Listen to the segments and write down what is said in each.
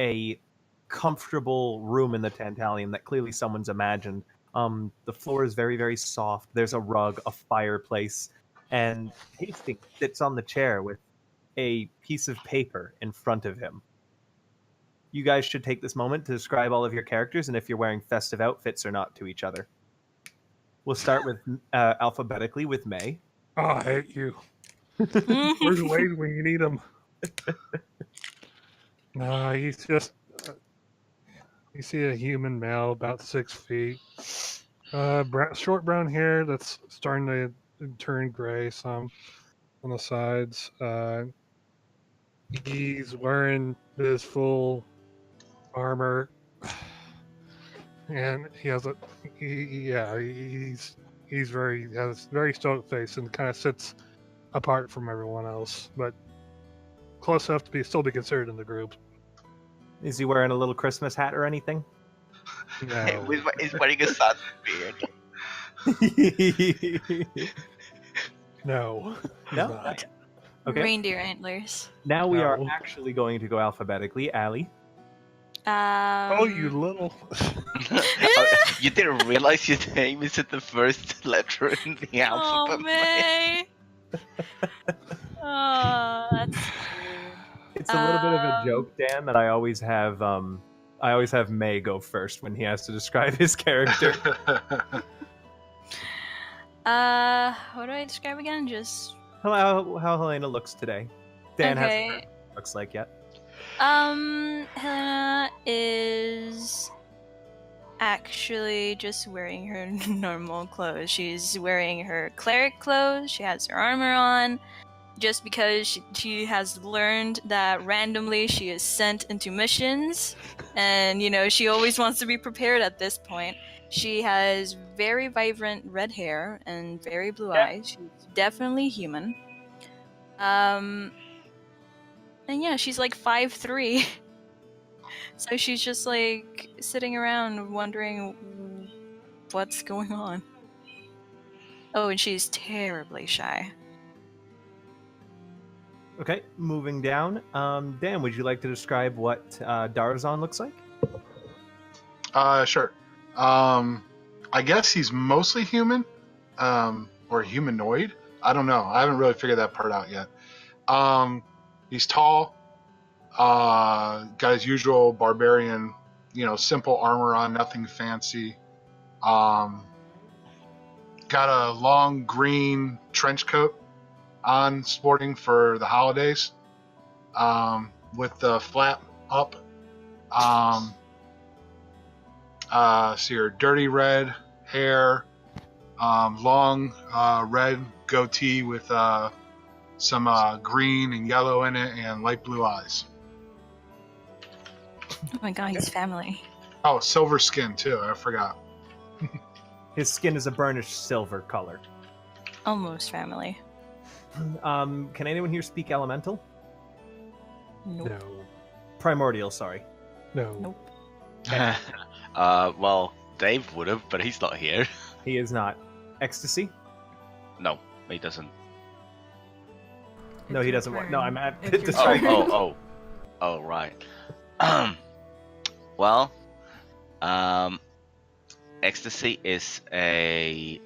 a comfortable room in the Tantalium that clearly someone's imagined. The floor is very, very soft. There's a rug, a fireplace, and Hastings sits on the chair with a piece of paper in front of him. You guys should take this moment to describe all of your characters and if you're wearing festive outfits or not to each other. We'll start with alphabetically with May. Oh, I hate you. Where's Wade when you need him? No, he's just... you see a human male, about 6 feet. Short brown hair that's starting to turn gray some on the sides. He's wearing his full armor, and he has he's has a very stoic face and kind of sits apart from everyone else, but close enough to still be considered in the group. Is he wearing a little Christmas hat or anything? No. He's wearing a Santa beard. No. No? Okay. Reindeer antlers. Now we are actually going to go alphabetically. Allie. Oh, you little... You didn't realize your name is at the first letter in the alphabet. Oh, May. Oh, that's cute. It's a little bit of a joke, Dan, that I always have May go first when he has to describe his character. What do I describe again? Just how Helena looks today. Dan okay. hasn't what looks like yet. Helena is actually just wearing her normal clothes. She's wearing her cleric clothes. She has her armor on. Just because she has learned that randomly she is sent into missions, and she always wants to be prepared at this point. She has very vibrant red hair and very blue eyes. She's definitely human. And yeah, she's like 5'3". So she's just like sitting around wondering what's going on. Oh, and she's terribly shy. Okay, moving down. Dan, would you like to describe what Darazon looks like? Sure. I guess he's mostly human, or humanoid. I don't know. I haven't really figured that part out yet. He's tall. Got his usual barbarian, simple armor on, nothing fancy. Got a long green trench coat on, sporting for the holidays, with the flap up. See her dirty red hair, long red goatee with some green and yellow in it, and light blue eyes. Oh my god, he's family. Oh, silver skin too, I forgot. His skin is a burnished silver color. Almost family. Can anyone here speak elemental? Nope. No. Primordial, sorry. No. Nope. Well, Dave would have, but he's not here. He is not. Ecstasy? No, he doesn't. No, he doesn't want. No, I'm at. Oh, right. Well, Ecstasy is a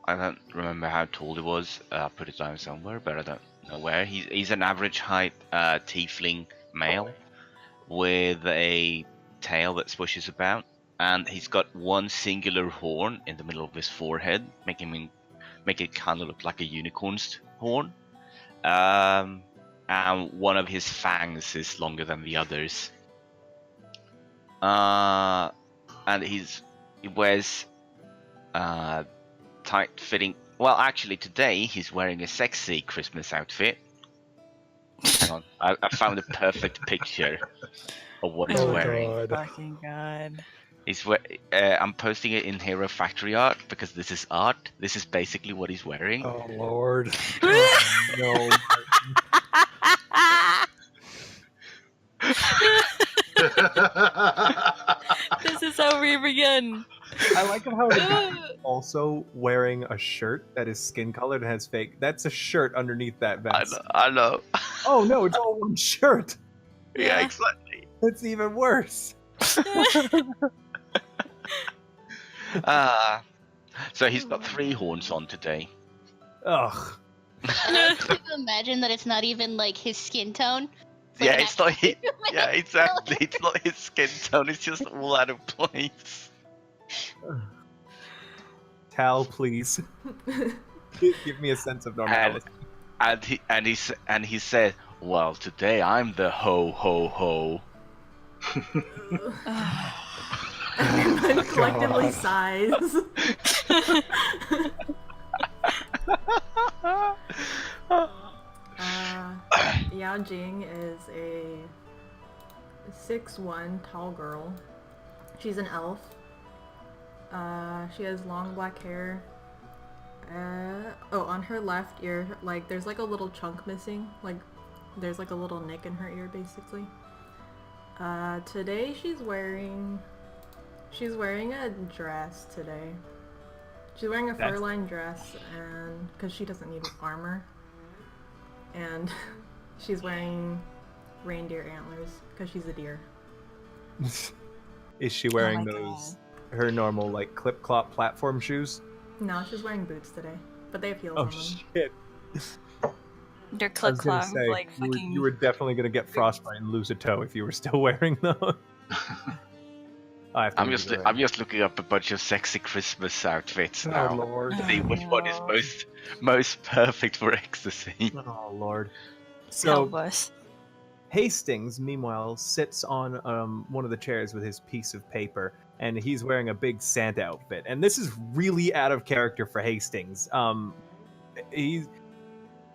I don't remember how tall he was. I put it down somewhere, but I don't know where. He's an average height tiefling male with a tail that swishes about, and he's got one singular horn in the middle of his forehead, make it kind of look like a unicorn's horn. And one of his fangs is longer than the others. And he wears tight-fitting. Well, actually, today he's wearing a sexy Christmas outfit. Hang on, I found a perfect picture of what he's wearing. God. Fucking god. I'm posting it in Hero Factory Art because this is art. This is basically what he's wearing. Oh Lord. Oh, no. This is how we begin. I like how also wearing a shirt that is skin colored and has fake. That's a shirt underneath that vest. I know. Oh no, it's all one shirt. Yeah, exactly. That's even worse. So he's got 3 horns on today. Ugh. I like to imagine that it's not even like his skin tone. Yeah, an it's not actual his. human Yeah, exactly. color. It's not his skin tone. It's just all out of place. Tal, please. Give me a sense of normality. And he said, "Well, today I'm the ho ho ho." Everyone collectively sighs. Yao Jing is a 6'1" tall girl. She's an elf. She has long black hair. On her left ear, like, there's like a little chunk missing. Like, there's like a little nick in her ear, basically. Today she's wearing a dress today. She's wearing a fur-lined dress, and because she doesn't need armor. And she's wearing reindeer antlers because she's a deer. Is she wearing her normal like clip-clop platform shoes? No, she's wearing boots today, but they have heels Oh on them. shit! They're I clip was gonna clop, say, like you fucking. were definitely gonna get frostbite and lose a toe if you were still wearing those. I'm just looking up a bunch of sexy Christmas outfits Oh now. lord. To see which one is most perfect for ecstasy. Oh lord. Help So us. Hastings, meanwhile, sits on one of the chairs with his piece of paper, and he's wearing a big Santa outfit. And this is really out of character for Hastings.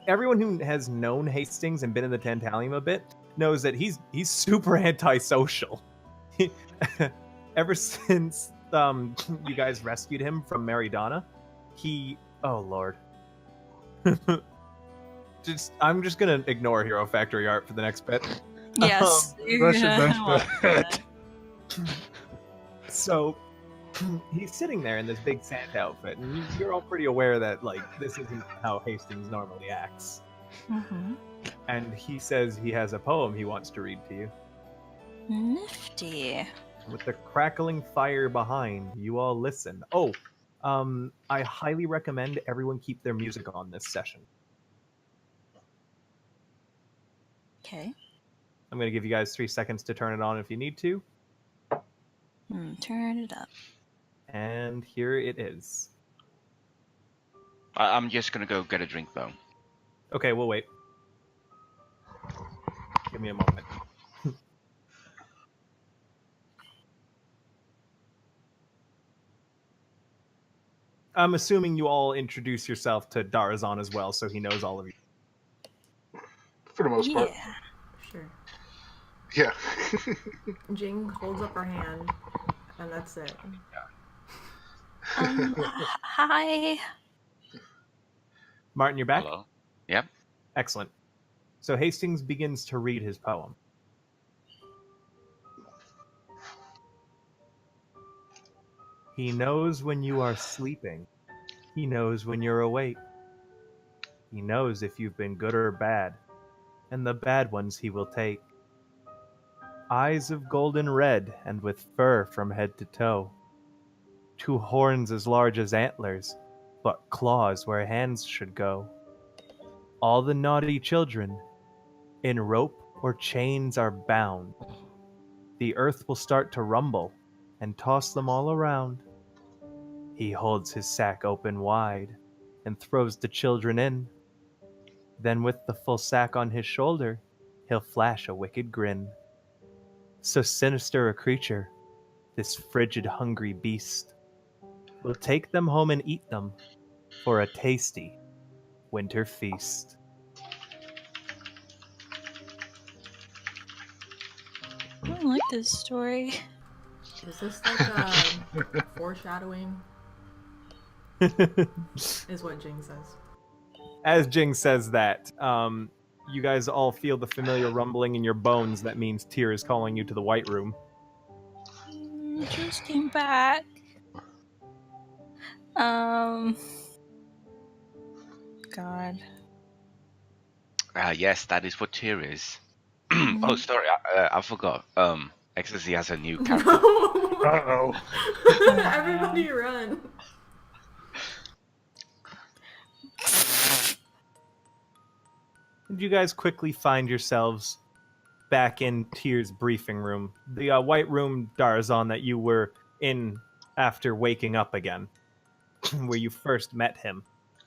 Everyone who has known Hastings and been in the Tantalium a bit knows that he's super antisocial. Ever since you guys rescued him from Maridana, oh lord. I'm just gonna ignore Hero Factory art for the next bit. Yes. That's your best bet. So he's sitting there in this big Santa outfit, and you're all pretty aware that like this isn't how Hastings normally acts. Mm-hmm. And he says he has a poem he wants to read to you. Nifty. With the crackling fire behind, you all listen. I highly recommend everyone keep their music on this session. Okay. I'm going to give you guys 3 seconds to turn it on if you need to. Turn it up. And here it is. I'm just gonna go get a drink though. Okay, we'll wait. Give me a moment. I'm assuming you all introduce yourself to Darazon as well, so he knows all of you. For the most part. Yeah. Sure. Yeah. Jing holds up her hand, and that's it. Hi. Martin, you're back? Hello. Yep. Excellent. So Hastings begins to read his poem. He knows when you are sleeping. He knows when you're awake. He knows if you've been good or bad, and the bad ones he will take. Eyes of golden red and with fur from head to toe. 2 horns as large as antlers, but claws where hands should go. All the naughty children, in rope or chains are bound. The earth will start to rumble and toss them all around. He holds his sack open wide and throws the children in. Then with the full sack on his shoulder, he'll flash a wicked grin. So sinister a creature, this frigid hungry beast, will take them home and eat them for a tasty winter feast. I don't like this story. Is this like foreshadowing? Is what Jing says. As Jing says that, you guys all feel the familiar rumbling in your bones. That means Tyr is calling you to the White Room. Just came back. God. Yes, that is what cheer is. Oh, Mhm. sorry, I forgot. Ecstasy has a new character. No! Uh-oh. Everybody run. And you guys quickly find yourselves back in Tyr's briefing room, the white room Darazon that you were in after waking up again, where you first met him.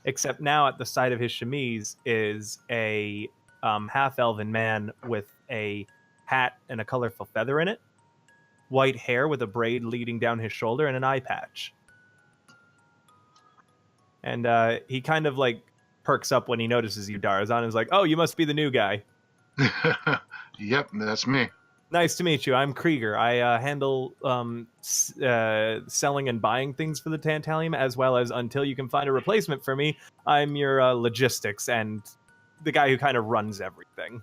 Except now at the side of his chemise is a half-elven man with a hat and a colorful feather in it, white hair with a braid leading down his shoulder, and an eye patch. And he kind of like perks up when he notices you, Darazon, and is like, "Oh, you must be the new guy. Yep, that's me. Nice to meet you. I'm Krieger. I handle selling and buying things for the Tantalium, as well as, until you can find a replacement for me, I'm your logistics and the guy who kind of runs everything."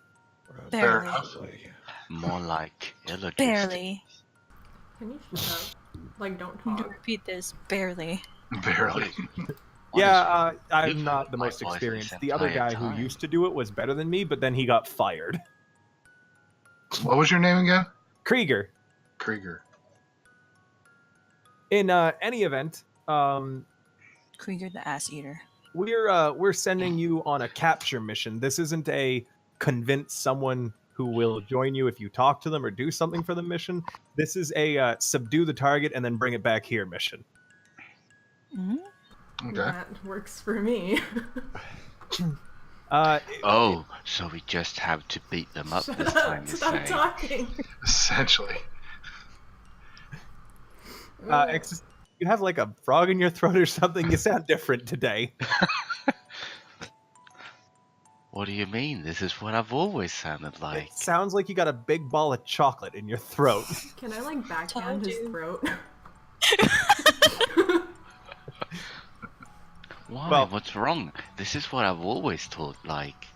Fair Barely. enough. More like illogistic. Barely. Can you shut up? Like, don't To talk. repeat this, barely. Barely. Yeah, I'm You've not heard the my most voice experienced. this The other entire guy who time. used to do it was better than me, but then he got fired. What was your name again? Krieger. Krieger. In any event, Krieger the ass eater. we're sending you on a capture mission. This isn't a convince someone who will join you if you talk to them or do something for the mission. This is a subdue the target and then bring it back here mission. Mhm. Okay. That works for me. Oh, so we just have to beat them up Shut this up, time, you stop say? talking. Essentially. You have like a frog in your throat or something. You sound different today. What do you mean? This is what I've always sounded like. It sounds like you got a big ball of chocolate in your throat. Can I like backhand Told his you. throat? Why? Well- What's wrong? This is what I've always thought like.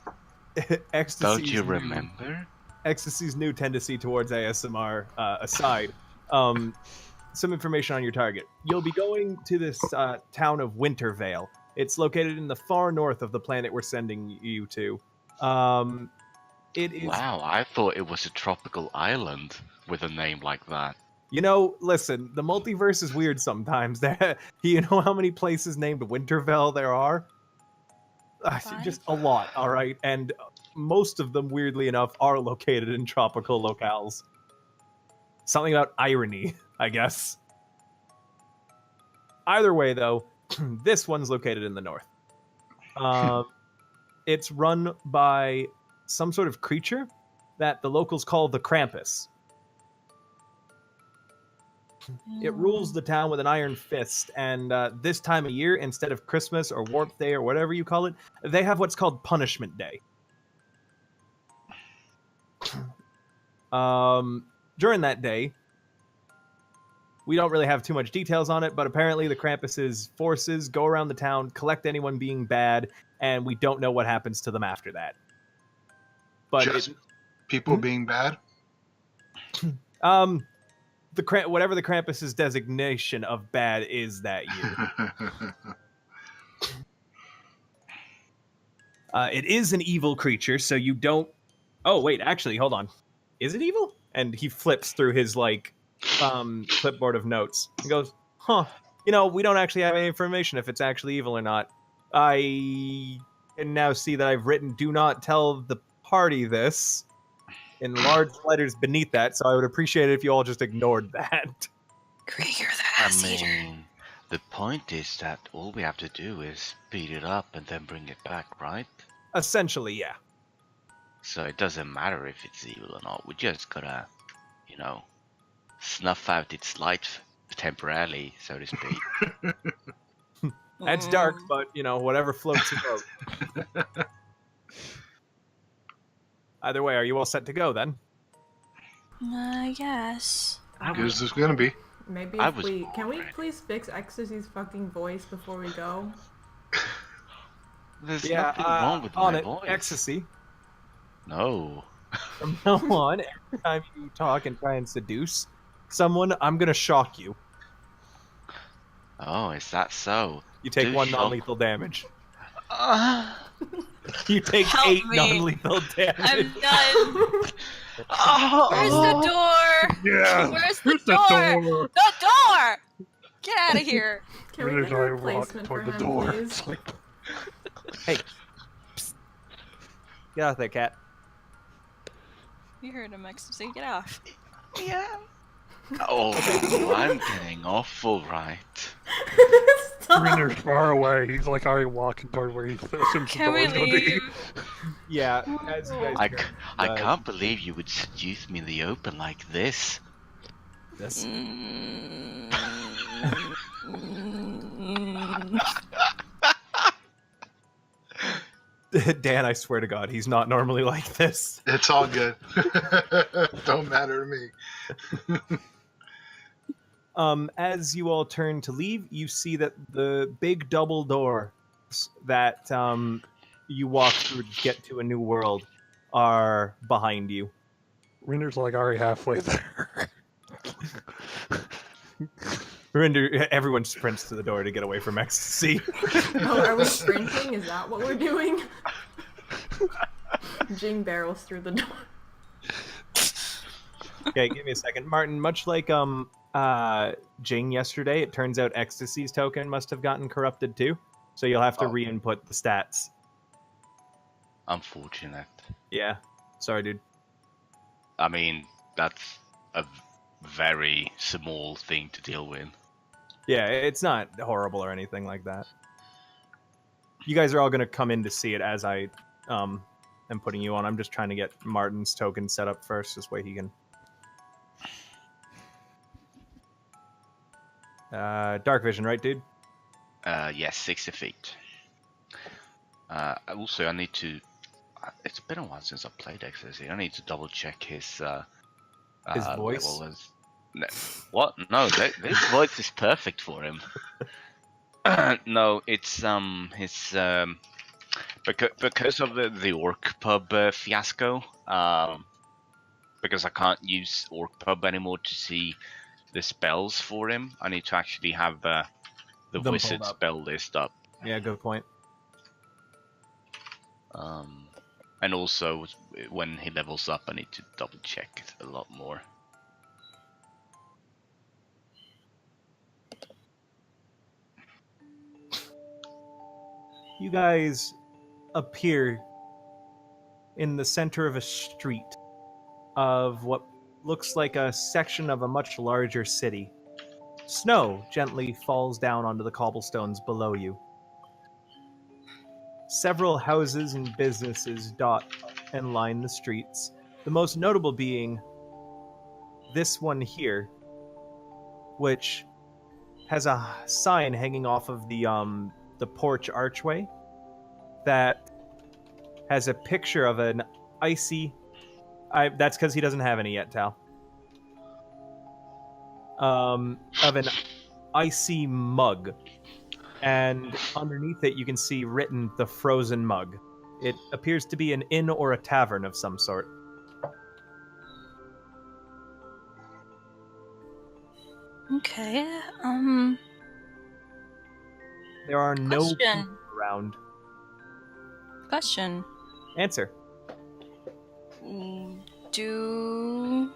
Ecstasy's Don't you new- remember? Ecstasy's new tendency towards ASMR aside, some information on your target. You'll be going to this town of Winterveil. It's located in the far north of the planet we're sending you to. It is. Wow, I thought it was a tropical island with a name like that. You know, listen, the multiverse is weird sometimes. You know how many places named Winterveil there are? Just a lot, all right? And most of them, weirdly enough, are located in tropical locales. Something about irony, I guess. Either way, though, this one's located in the north. It's run by some sort of creature that the locals call the Krampus. It rules the town with an iron fist, and this time of year, instead of Christmas or Warmth Day or whatever you call it, they have what's called Punishment Day. During that day, we don't really have too much details on it, but apparently the Krampus's forces go around the town, collect anyone being bad, and we don't know what happens to them after that. But Just people being bad? whatever the Krampus's designation of bad is that year. It is an evil creature, so you don't... Oh, wait, actually, hold on. Is it evil? And he flips through his, like, clipboard of notes. He goes, huh, you know, we don't actually have any information if it's actually evil or not. I can now see that I've written, do not tell the party this, in large letters beneath that, so I would appreciate it if you all just ignored that. Krieger the ass I eater. mean, the point is that all we have to do is beat it up and then bring it back, right? Essentially, yeah. So it doesn't matter if it's evil or not. We just gotta, you know, snuff out its light temporarily, so to speak. That's dark, but, you know, whatever floats your boat. Either way, are you all set to go, then? I guess. Good as it's gonna be. Maybe I if was can we bored. please fix Ecstasy's fucking voice before we go? There's nothing wrong with on my it, voice. Ecstasy. No. From now on, every time you talk and try and seduce someone, I'm gonna shock you. Oh, is that so? You take Do 1 show- non-lethal damage. Uh, You take Help 8 me. non-lethal damage. I'm done. Where's oh, the door? Yeah. Where's the Where's door? the door? The door! Get out of here. Can we Rinder's get a like walk replacement for toward the him, door. please? It's like, Hey. Psst. Get out there, cat. You heard him, Ecstasy. Get off. yeah. Oh, I'm getting awful right. Stop. Rinder's far away. He's like already walking toward where he assumes the Can we door's gonna be. leave? Yeah, as you guys I, go, I can't believe you would seduce me in the open like this. this. Dan, I swear to God, he's not normally like this. It's all good. Don't matter to me. As you all turn to leave, you see that the big double door that you walk through to get to a new world are behind you. Rinder's like already halfway there. Rinder, everyone sprints to the door to get away from Ecstasy. Oh, are we sprinting? Is that what we're doing? Jing barrels through the door. Okay, give me a second. Martin, much like Jing yesterday, it turns out Ecstasy's token must have gotten corrupted too. So you'll have to re-input the stats. Unfortunate. Yeah. Sorry, dude. I mean, that's a very small thing to deal with. Yeah, it's not horrible or anything like that. You guys are all going to come in to see it as I am putting you on. I'm just trying to get Martin's token set up first. This way he can... dark vision, right, dude? Yes, 60 feet. Also, I need to... It's been a while since I played Ecstasy. I need to double check his voice? level is... No, what? No, this voice is perfect for him. No, it's his because of the Orc Pub fiasco. Because I can't use Orc Pub anymore to see the spells for him. I need to actually have the Them wizard pulled up. spell list up. Yeah, good point. And also when he levels up, I need to double check a lot more. You guys appear in the center of a street of what looks like a section of a much larger city. Snow gently falls down onto the cobblestones below you. Several houses and businesses dot and line the streets, the most notable being this one here, which has a sign hanging off of the porch archway that has a picture of an icy... that's because he doesn't have any yet, Tal. Of an icy mug. And underneath it, you can see written the frozen mug. It appears to be an inn or a tavern of some sort. Okay, There are no Question. people around. question. Answer. Do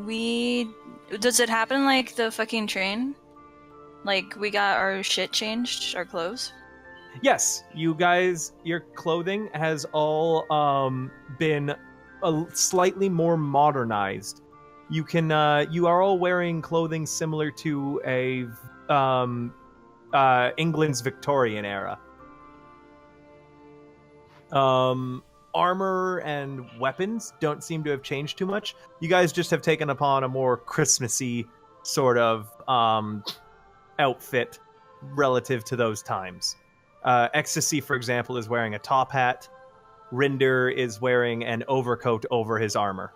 we... Does it happen like the fucking train? Like, we got our shit changed, our clothes? Yes, you guys, your clothing has all been slightly more modernized. You can, you are all wearing clothing similar to a England's Victorian era. Armor and weapons don't seem to have changed too much. You guys just have taken upon a more Christmassy sort of outfit relative to those times. Ecstasy, for example, is wearing a top hat. Rinder is wearing an overcoat over his armor.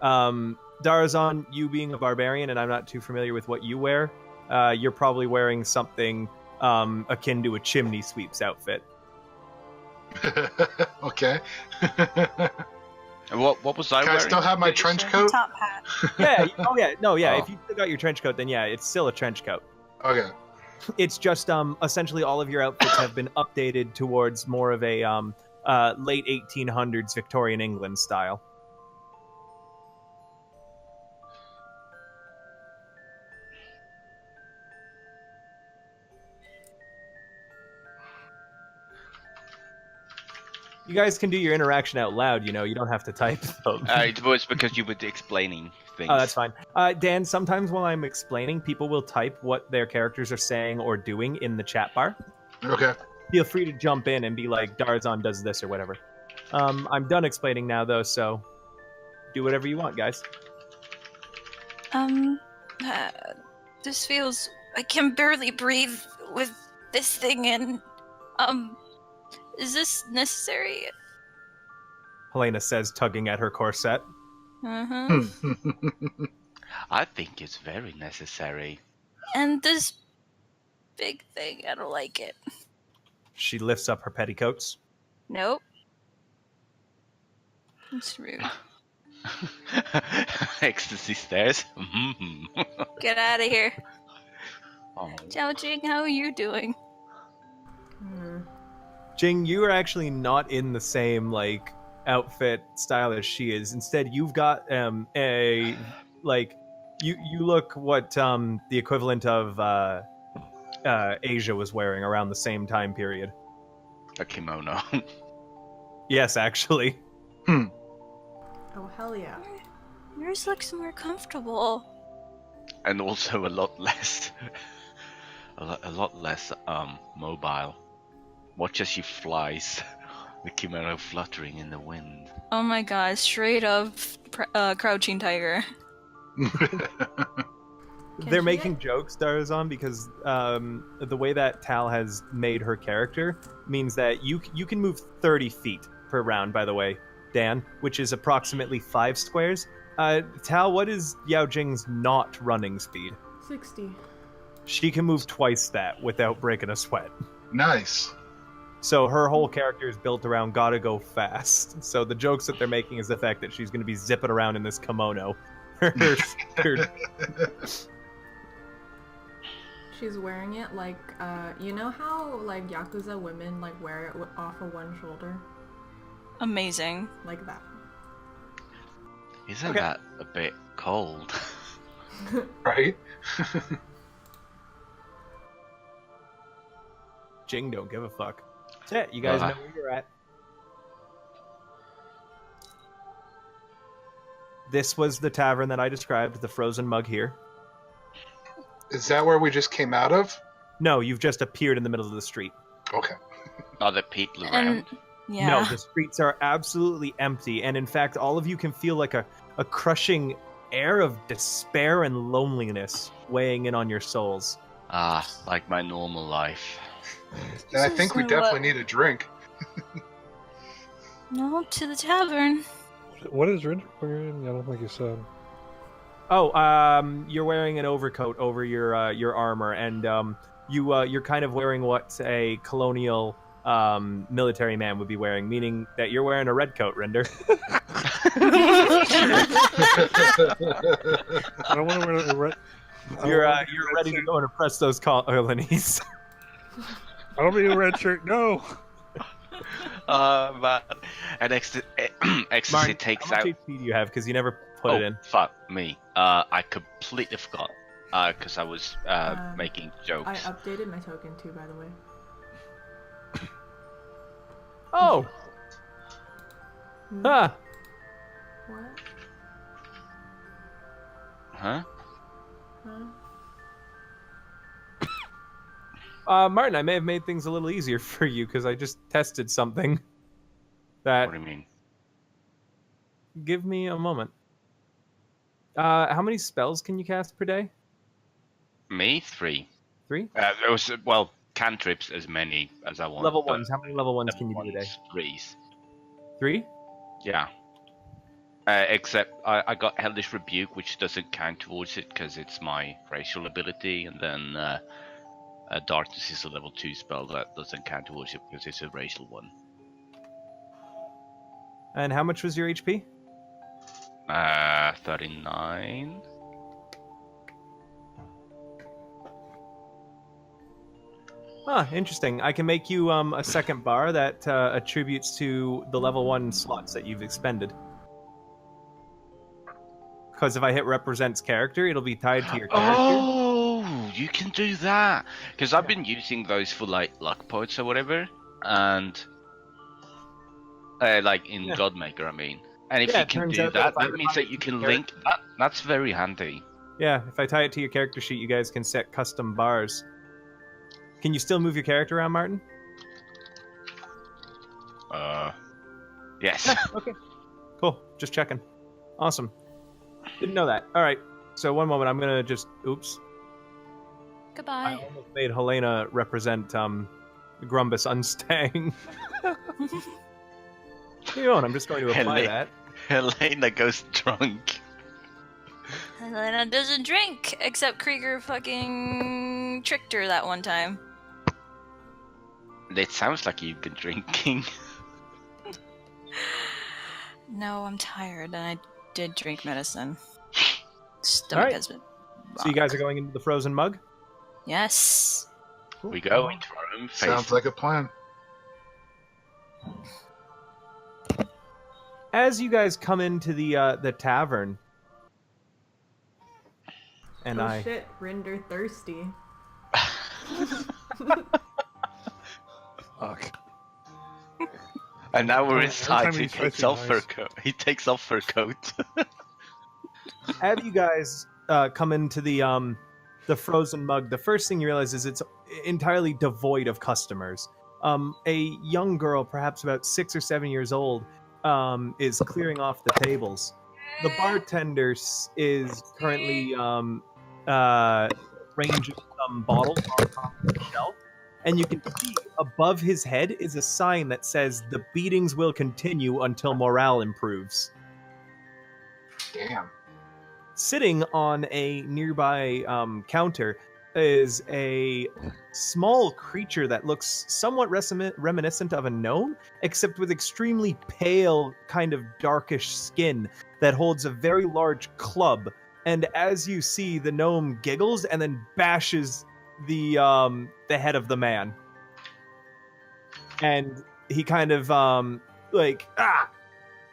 Darazon, you being a barbarian, and I'm not too familiar with what you wear, you're probably wearing something akin to a chimney sweep's outfit. Okay. And what was I Can I wearing? still have my Did you trench say? coat? Top hat. Yeah. Oh yeah. No. Yeah. Oh. If you still got your trench coat, then yeah, it's still a trench coat. Okay. It's just essentially all of your outfits have been updated towards more of a late 1800s Victorian England style. You guys can do your interaction out loud, you know, you don't have to type them. It was because you were explaining things. Oh, that's fine. Dan, sometimes while I'm explaining, people will type what their characters are saying or doing in the chat bar. Okay. Feel free to jump in and be like, Darazon does this or whatever. I'm done explaining now, though, so do whatever you want, guys. This feels... I can barely breathe with this thing in. Is this necessary? Helena says, tugging at her corset. Uh-huh. I think it's very necessary. And this big thing, I don't like it. She lifts up her petticoats. Nope. It's rude. Ecstasy stares. Get out of here. Oh. Ciao, Jing, how are you doing? Jing, you are actually not in the same, like, outfit style as she is. Instead, you've got a, like, you look what the equivalent of Asia was wearing around the same time period. A kimono. Yes, actually. Oh, hell yeah. Yours looks more comfortable. And also a lot less a lot less mobile. Watch as she flies, the kimono fluttering in the wind. Oh my god, straight up Crouching Tiger. They're she making get- jokes, Darazon, because the way that Tal has made her character means that you can move 30 feet per round, by the way, Dan, which is approximately 5 squares. Tal, what is Yao Jing's not running speed? 60. She can move twice that without breaking a sweat. Nice. So her whole character is built around gotta go fast. So the jokes that they're making is the fact that she's going to be zipping around in this kimono. She's wearing it like, you know how like Yakuza women like wear it off of one shoulder? Amazing. Like that. Isn't Okay. that a bit cold? Right? Jing don't give a fuck. That's it. You guys know where you're at. This was the tavern that I described, the frozen mug here. Is that where we just came out of? No, you've just appeared in the middle of the street. Okay. Are there people around? And yeah. No, the streets are absolutely empty, and in fact, all of you can feel like a crushing air of despair and loneliness weighing in on your souls. Ah, like my normal life. And I think we definitely need a drink. No, to the tavern. What is Rinder wearing? I don't think you said. Oh, you're wearing an overcoat over your armor, and you're kind of wearing what a colonial military man would be wearing, meaning that you're wearing a red coat, Rinder. I don't want to wear a red. You're ready to go and oppress those colonies. I don't need a red shirt. No. Man. And Ecstasy Martin, takes how much out. HP do you have? Because you never put it in. Fuck me. I completely forgot. Because I was making I jokes. updated my token too, by the way. Oh! Huh. What? Huh? Huh? Martin, I may have made things a little easier for you because I just tested something. That. What do you mean? Give me a moment. How many spells can you cast per day? Me? 3. 3? It was, well, cantrips as many as I want. Level but 1s. How many level 1s level can you do a day? 3s. 3? Yeah. Except I got Hellish Rebuke, which doesn't count towards it because it's my racial ability, and then Darkness is a level 2 spell that doesn't count towards it because it's a racial one. And how much was your HP? 39. Huh, interesting. I can make you a second bar that attributes to the level 1 slots that you've expended. Because if I hit represents character, it'll be tied to your character. Oh, you can do that. Because I've been using those for like luck points or whatever, and like in Godmaker, I mean. And if you can do that, that means that you can link. That's very handy. Yeah, if I tie it to your character sheet, you guys can set custom bars. Can you still move your character around, Martin? Yes. Yeah, okay. Cool. Just checking. Awesome. Didn't know that. All right. So one moment, I'm gonna just. Oops. Goodbye. I almost made Helena represent Grumbus Unstang. You on? I'm just going to apply that. Helena goes drunk. Helena doesn't drink, except Krieger fucking tricked her that one time. It sounds like you've been drinking. No, I'm tired, and I did drink medicine. Stomach has been. So you guys are going into the frozen mug? Yes. Cool. We go into our own face. Sounds like a plan. As you guys come into the tavern, and shit, Rinder thirsty. Fuck. And now we're inside. Every He time takes off her coat. He takes off her coat. as you guys come into the frozen mug, the first thing you realize is it's entirely devoid of customers. A young girl, perhaps about 6 or 7 years old, is clearing off the tables. The bartender is currently ranging some bottles on top of the shelf, and you can see above his head is a sign that says the beatings will continue until morale improves. Damn. Sitting on a nearby counter is a small creature that looks somewhat reminiscent of a gnome, except with extremely pale, kind of darkish skin that holds a very large club. And as you see, the gnome giggles and then bashes the head of the man. And he kind of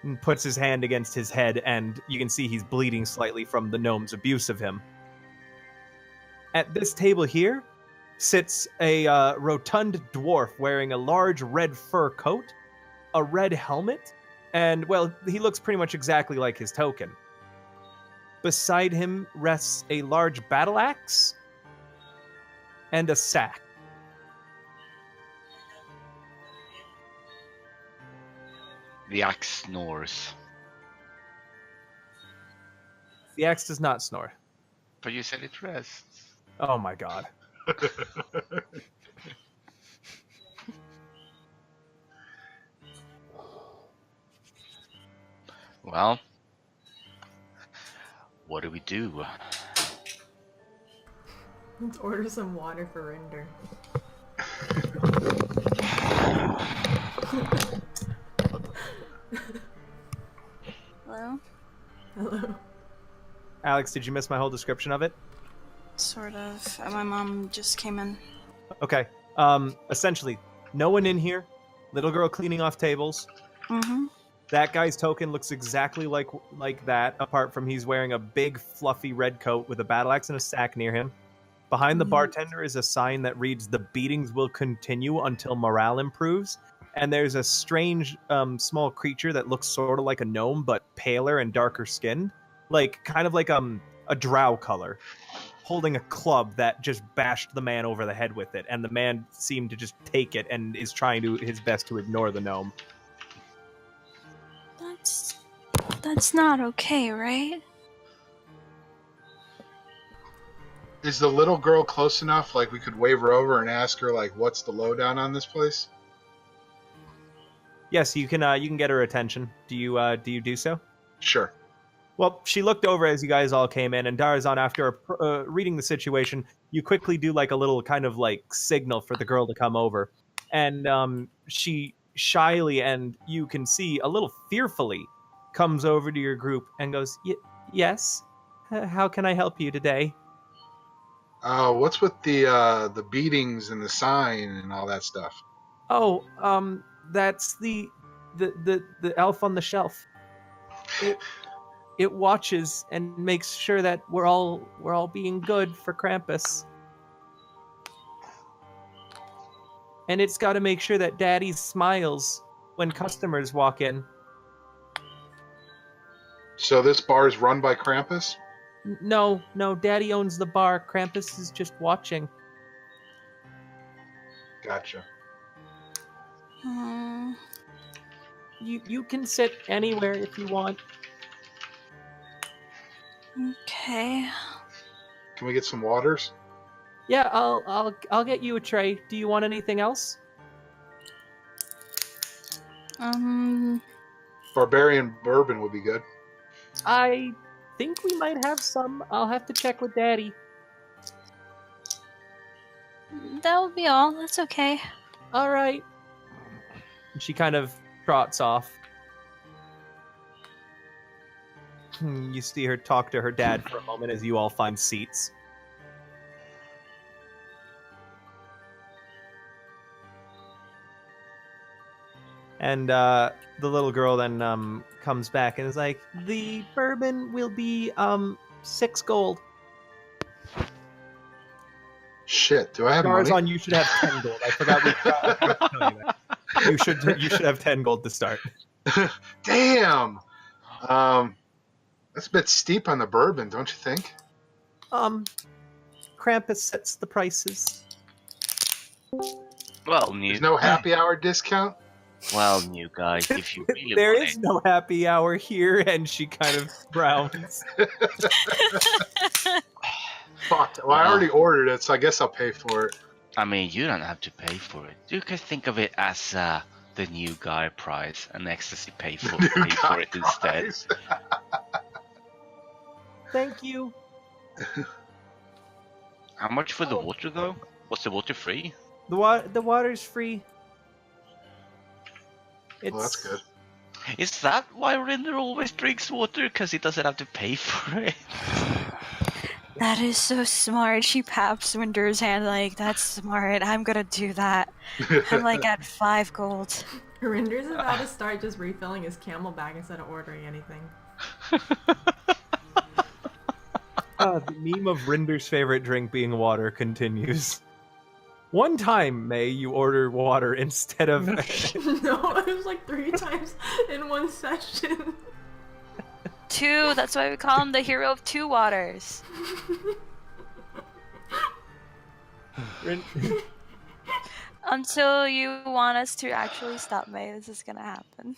and puts his hand against his head, and you can see he's bleeding slightly from the gnome's abuse of him. At this table here sits a rotund dwarf wearing a large red fur coat, a red helmet, and, well, he looks pretty much exactly like his token. Beside him rests a large battle axe and a sack. The axe snores. The axe does not snore. But you said it rests. Oh my god. Well, what do we do? Let's order some water for Rinder. Hello? Hello. Alex, did you miss my whole description of it? Sort of. My mom just came in. Okay. Essentially, no one in here. Little girl cleaning off tables. Mm-hmm. That guy's token looks exactly like that, apart from he's wearing a big, fluffy red coat with a battle axe and a sack near him. Behind the bartender is a sign that reads, "The beatings will continue until morale improves." And there's a strange, small creature that looks sort of like a gnome, but paler and darker skinned. Kind of like a drow color, holding a club that just bashed the man over the head with it. And the man seemed to just take it and is trying his best to ignore the gnome. That's not okay, right? Is the little girl close enough, like we could wave her over and ask her, like, what's the lowdown on this place? Yes, you can get her attention. Do you do so? Sure. Well, she looked over as you guys all came in, and Darazon, after reading the situation, you quickly do like a little kind of like signal for the girl to come over. And she shyly, and you can see a little fearfully, comes over to your group and goes, yes? How can I help you today? What's with the beatings and the sign and all that stuff? Oh, that's the elf on the shelf. It watches and makes sure that we're all being good for Krampus. And it's got to make sure that Daddy smiles when customers walk in. So this bar is run by Krampus? No, Daddy owns the bar. Krampus is just watching. Gotcha. You can sit anywhere if you want. Okay. Can we get some waters? Yeah, I'll get you a tray. Do you want anything else? Barbarian bourbon would be good. I think we might have some. I'll have to check with Daddy. That will be all. That's okay. All right. She kind of trots off. You see her talk to her dad for a moment as you all find seats. And the little girl then comes back and is like, the bourbon will be 6 gold. Shit, do I have Darazon, money? you should have 10 gold. I forgot to tell you that. You should have 10 gold to start. Damn! That's a bit steep on the bourbon, don't you think? Krampus sets the prices. Well, There's no happy hour discount? Well, new guy, if you really There want is it. no happy hour here, and she kind of frowns. Fuck. Well, I already ordered it, so I guess I'll pay for it. I mean, you don't have to pay for it. You can think of it as the new guy price, and Ecstasy pay for it instead. Thank you. How much for the water, though? Was the water free? The water's free. Well, that's good. Is that why Rinder always drinks water? Because he doesn't have to pay for it? That is so smart. She paps Winder's hand like, that's smart. I'm gonna do that. I'm like at 5 gold. Rinder's about to start just refilling his camelback instead of ordering anything. The meme of Rinder's favorite drink being water continues. One time, May, you order water instead of... No, it was like 3 times in one session. 2, that's why we call him the hero of 2 waters. Until you want us to actually stop May, this is gonna happen.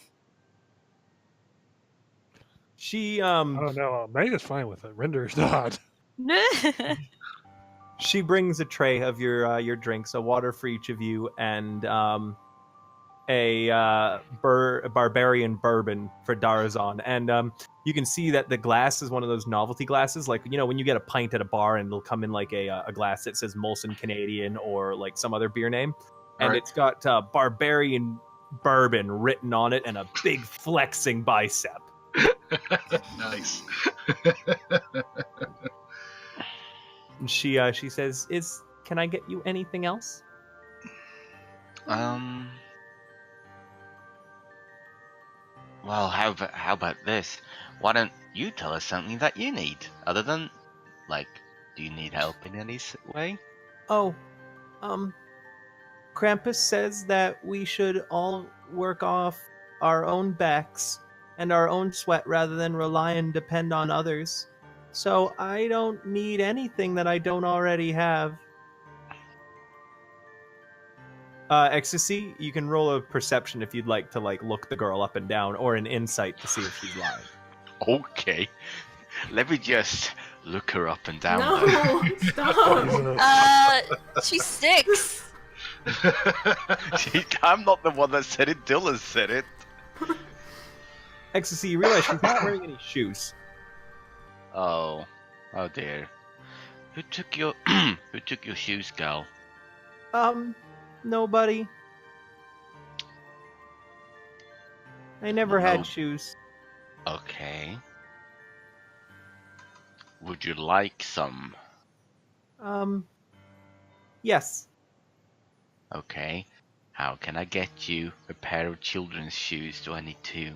She, Oh no, May is fine with it. Rinder's not. She brings a tray of your drinks, a water for each of you, and a barbarian bourbon for Darazon. And you can see that the glass is one of those novelty glasses, like, you know, when you get a pint at a bar and it'll come in like a glass that says Molson Canadian or like some other beer name, and it's got barbarian bourbon written on it and a big flexing bicep. Nice. And she says, can I get you anything else? Well, how about this? Why don't you tell us something that you need, other than, like, do you need help in any way? Oh, Krampus says that we should all work off our own backs and our own sweat rather than rely and depend on others. So I don't need anything that I don't already have. Ecstasy, you can roll a perception if you'd like to look the girl up and down, or an insight to see if she's lying. Okay. Let me just look her up and down. No, stop. She's 6. I'm not the one that said it, Dylan said it. Ecstasy, you realize she's not wearing any shoes. Oh dear. Who took your shoes, gal? Okay. Would you like some? Yes. Okay. How can I get you a pair of children's shoes? Do I need to?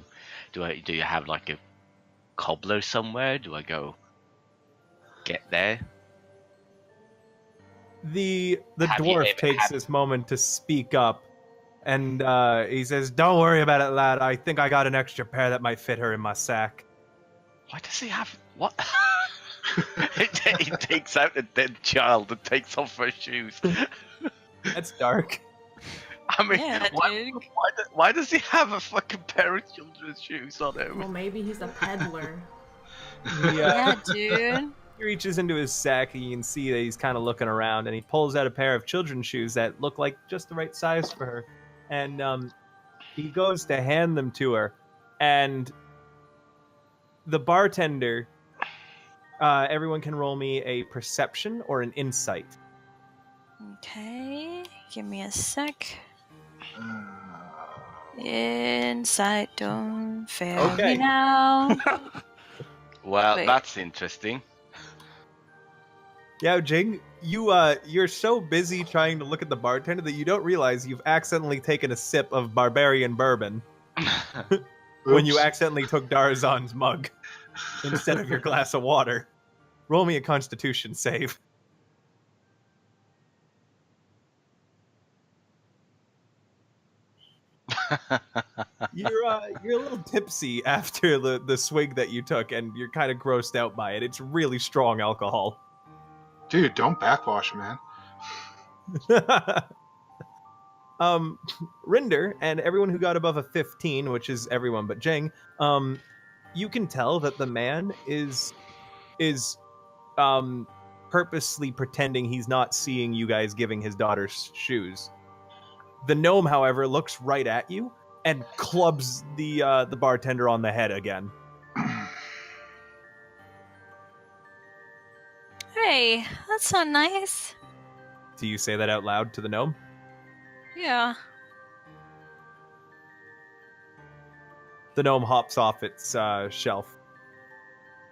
Do you have like a cobbler somewhere? Do I go get there? The Have you dwarf ever takes this moment to speak up, and he says, "Don't worry about it, lad. I think I got an extra pair that might fit her in my sack." Why does he have what? He takes out a dead child and takes off her shoes. That's dark. I mean, Yeah, dude. why does he have a fucking pair of children's shoes on him? Well, maybe he's a peddler. Yeah, dude. He reaches into his sack, and you can see that he's kind of looking around, and he pulls out a pair of children's shoes that look like just the right size for her. And he goes to hand them to her, and the bartender, everyone can roll me a perception or an insight. Okay, give me a sec. Insight, don't fail Okay. me now. Well, Wait. that's interesting. Yeah, Jing, you're so busy trying to look at the bartender that you don't realize you've accidentally taken a sip of barbarian bourbon when you Oops. accidentally took Darazon's mug instead of your glass of water. Roll me a Constitution save. You're a little tipsy after the swig that you took, and you're kind of grossed out by it. It's really strong alcohol. Dude, don't backwash, man. Rinder and everyone who got above a 15, which is everyone but Jing, you can tell that the man is purposely pretending he's not seeing you guys giving his daughter shoes. The gnome, however, looks right at you and clubs the bartender on the head again. Hey, that's not nice. Do you say that out loud to the gnome? Yeah. The gnome hops off its shelf,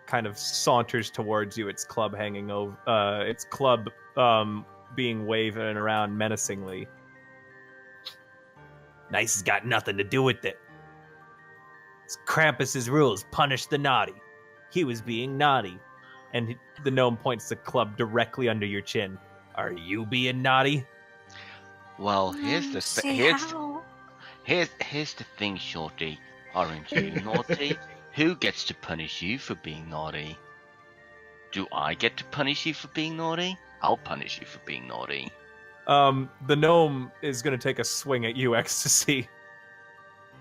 kind of saunters towards you, its club hanging over, its club being waving around menacingly. Nice has got nothing to do with it. It's Krampus's rules punish the naughty. He was being naughty. And the gnome points the club directly under your chin. Are you being naughty? Well, here's the See here's the thing, Shorty. Aren't you naughty? Who gets to punish you for being naughty? Do I get to punish you for being naughty? I'll punish you for being naughty. The gnome is going to take a swing at you, Ecstasy.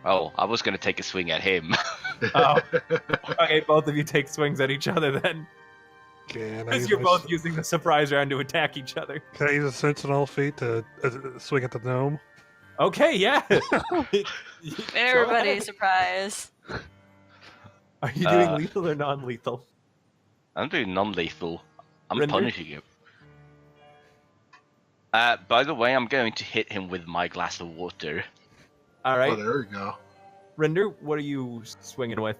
Oh, I was gonna take a swing at him. Oh. Okay, both of you take swings at each other then. Can I Because use you're my both using the surprise round to attack each other. Can I use a sentinel feat to swing at the gnome? Okay, yeah. Everybody surprise. Are you doing lethal or non-lethal? I'm doing non-lethal. I'm Rinder? punishing him. By the way, I'm going to hit him with my glass of water. All right. Oh, there we go. Rinder, what are you swinging with?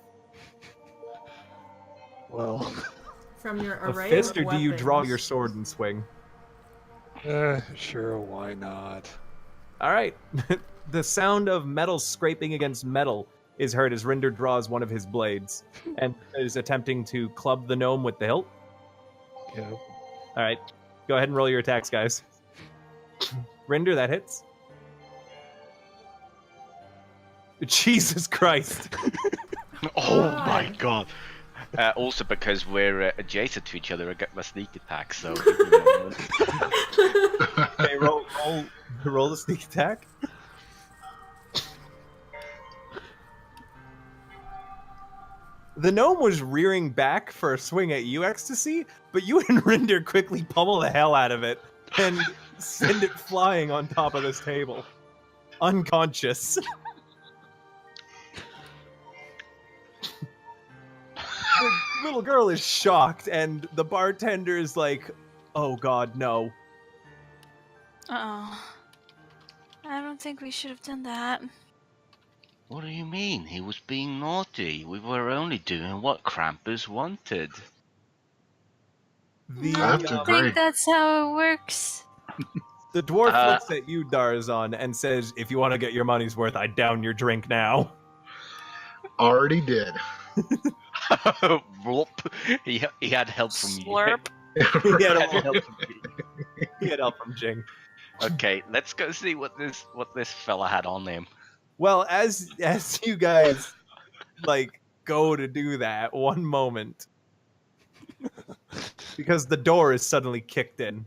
Well, From your A array fist, of or do you draw weapons. your sword and swing? sure, why not? All right. The sound of metal scraping against metal is heard as Rinder draws one of his blades and is attempting to club the gnome with the hilt. Yeah. All right. Go ahead and roll your attacks, guys. Rinder, that hits. Jesus Christ. Oh my god. Also because we're adjacent to each other, I get my sneak attack, so... Okay, roll the sneak attack. The gnome was rearing back for a swing at you, Ecstasy, but you and Rinder quickly pummel the hell out of it and send it flying on top of this table. Unconscious. The little girl is shocked, and the bartender is like, oh god, no. Oh. I don't think we should have done that. What do you mean? He was being naughty. We were only doing what Krampus wanted. I have to I agree. think that's how it works. The dwarf looks at you, Darazon, and says, "If you want to get your money's worth, I'd down your drink now." Already did. Whoop. He had help from Slurp. He had you. help from me. He had help from Jing. Okay, let's go see what this fella had on him. Well, as you guys like go to do that, one moment, because the door is suddenly kicked in.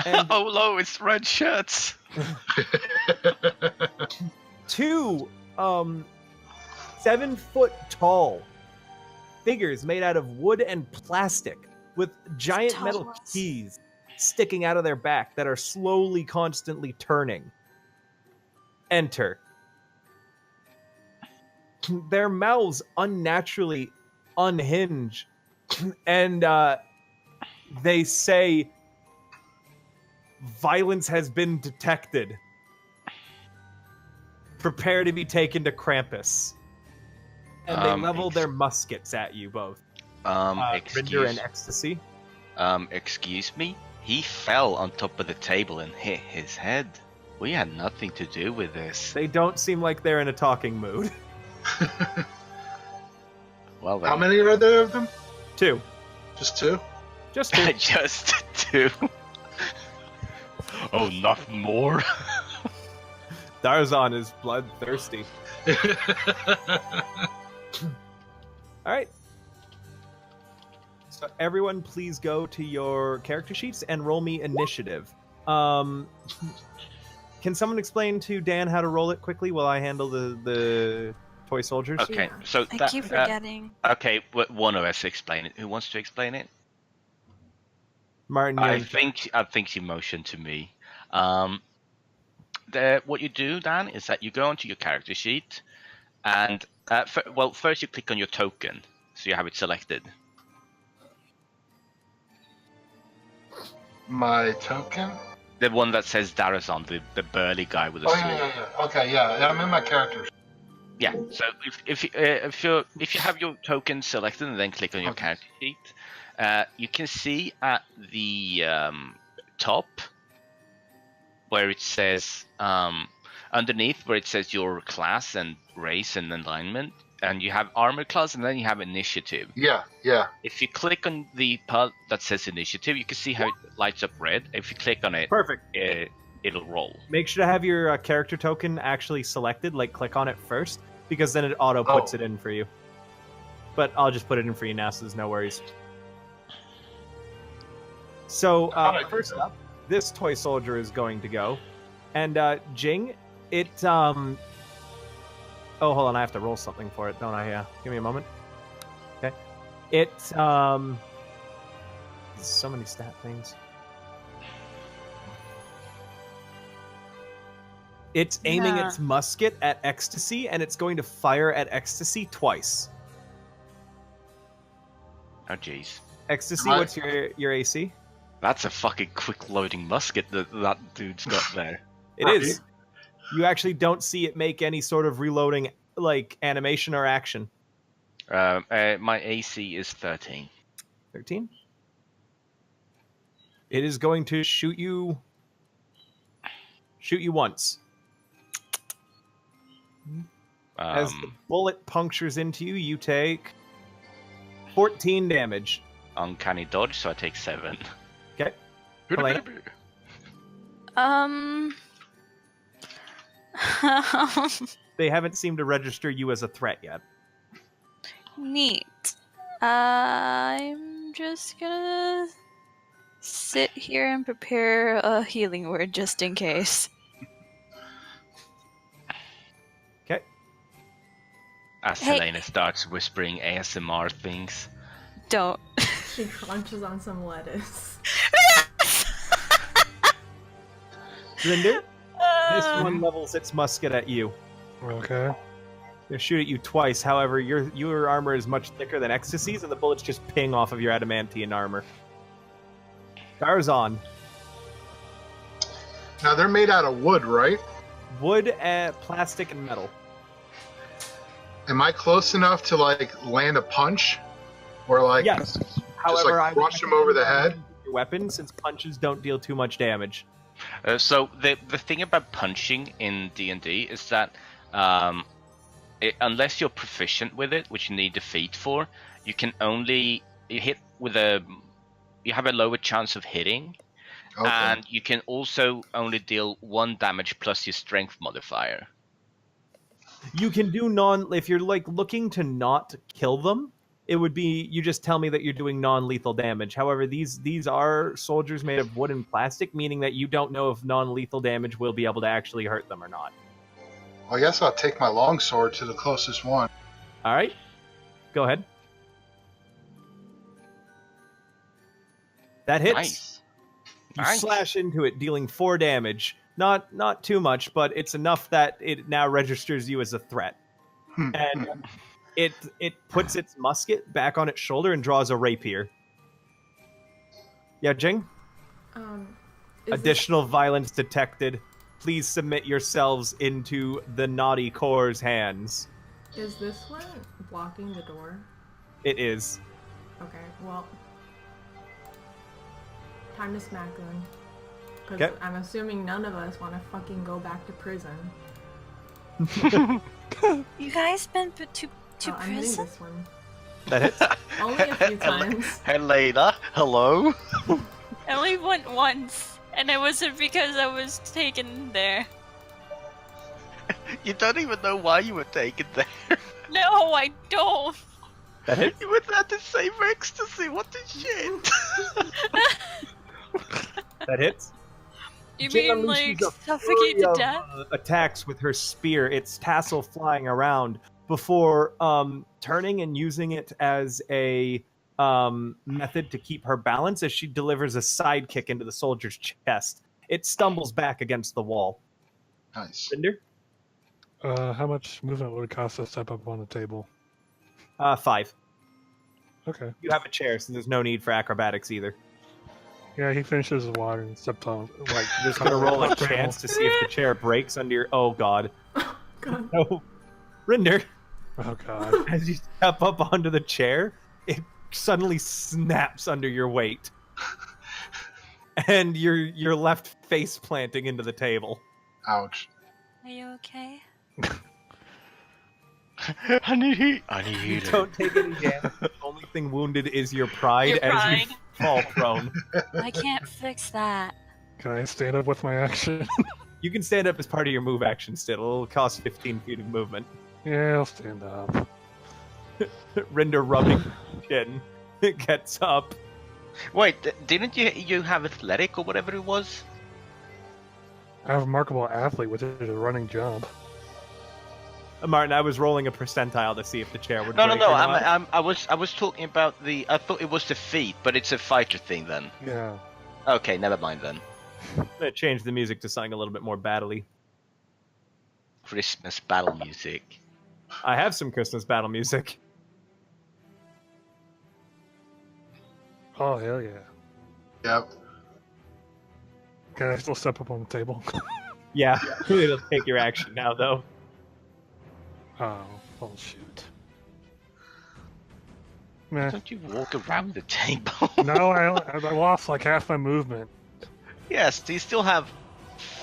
And Oh no, it's red shirts. two 7-foot tall figures made out of wood and plastic with giant metal Tall. keys sticking out of their back that are slowly, constantly turning. Enter. Their mouths unnaturally unhinge, and they say, "Violence has been detected. Prepare to be taken to Krampus." And they level their muskets at you both. Rinder and Ecstasy. Excuse me? He fell on top of the table and hit his head. We had nothing to do with this. They don't seem like they're in a talking mood. Well then. How many are there of them? 2. Just 2? Just 2. Just 2. Oh, nothing more. Darazon is bloodthirsty. Alright. So everyone please go to your character sheets and roll me initiative. Can someone explain to Dan how to roll it quickly while I handle the toy soldiers? Okay, so I keep forgetting. okay, one of us explain it. Who wants to explain it? Martin, I think you motioned to me. What you do, Dan, is that you go onto your character sheet, and first you click on your token, so you have it selected. My token? The one that says Darazon, the burly guy with a sword. Yeah. Okay, yeah. I'm in my character. Yeah. So if you have your token selected and then click on your character sheet, you can see at the top where it says underneath where it says your class and race and alignment, and you have armor class and then you have initiative. Yeah. If you click on the part that says initiative, you can see how it lights up red. If you click on it, perfect. It'll roll. Make sure to have your character token actually selected, like click on it first, because then it auto puts it in for you. But I'll just put it in for you now, so there's no worries. So first up, this toy soldier is going to go, and Jing, it Oh, hold on, I have to roll something for it, don't I? Yeah, give me a moment. Okay, it's so many stat things. It's aiming its musket at Ecstasy, and it's going to fire at Ecstasy twice. Oh, jeez. Ecstasy, what's your AC? That's a fucking quick loading musket that dude's got there. It is. You actually don't see it make any sort of reloading, like, animation or action. My AC is 13. 13? It is going to shoot you once. As the bullet punctures into you, you take 14 damage. Uncanny dodge, so I take 7. Okay. Helena? They haven't seemed to register you as a threat yet. Neat. I'm just gonna sit here and prepare a healing word just in case. Okay. As Helena starts whispering ASMR things. Don't. She crunches on some lettuce. Rinder, this one levels its musket at you. Okay. They'll shoot at you twice. However, your armor is much thicker than Ecstasy's, and the bullets just ping off of your adamantine armor. Darazon. Now they're made out of wood, right? Wood, plastic, and metal. Am I close enough to like land a punch, or like Yes. just However, like crush him over the head? Your weapon, since punches don't deal too much damage. So the thing about punching in D&D is that unless you're proficient with it, which you need the feat for, you can only hit with you have a lower chance of hitting, Okay. and you can also only deal 1 damage plus your strength modifier. You can do if you're like looking to not kill them, it would be you just tell me that you're doing non-lethal damage. However, these are soldiers made of wood and plastic, meaning that you don't know if non-lethal damage will be able to actually hurt them or not. Well, I guess I'll take my longsword to the closest one. All right, go ahead. That hits. Nice. You Nice. slash into it, dealing 4 damage. Not too much, but it's enough that it now registers you as a threat. And it puts its musket back on its shoulder and draws a rapier. Yeah, Jing? Additional violence detected. Please submit yourselves into the naughty core's hands. Is this one blocking the door? It is. Okay, well... Time to smack them. Because Okay. I'm assuming none of us want to fucking go back to prison. You guys been to I'm hitting prison? this one. That hits. Only a few times. Helena, hello? I only went once, and it wasn't because I was taken there. You don't even know why you were taken there. No, I don't. That hits. You went there to save Ecstasy, what the shit? That hits. You Jing mean like unleashes a suffocate flurry to of, death? attacks with her spear, its tassel flying around, before turning and using it as a method to keep her balance as she delivers a side kick into the soldier's chest. It stumbles back against the wall. Nice. Rinder? How much movement would it cost to step up on the table? 5. Okay. You have a chair, so there's no need for acrobatics either. Yeah, he finishes the water and stepped on, like, Just gonna roll a chance to see if the chair breaks under your... Oh, God. God. No. Rinder, Oh, God. as you step up onto the chair, it suddenly snaps under your weight. And you're left face planting into the table. Ouch. Are you okay? I need heat. You don't take any damage. The only thing wounded is your pride, Your as pride. you fall prone. I can't fix that. Can I stand up with my action? You can stand up as part of your move action still. It'll cost 15 feet of movement. Yeah, I'll stand up. Rinder rubbing chin. It gets up. Wait, didn't you have athletic or whatever it was? I have a remarkable athlete with a running jump. Martin, I was rolling a percentile to see if the chair would No, break no. or not. I was talking about the. I thought it was the feet, but it's a fighter thing then. Yeah. Okay, never mind then. I'm gonna change the music to something a little bit more battle-y. Christmas battle music. I have some Christmas battle music. Oh, hell yeah. Yep. Can I still step up on the table? Yeah, it'll take your action now, though. Oh, shoot. Meh. Don't you walk around the table? No, I lost like half my movement. Yes, you still have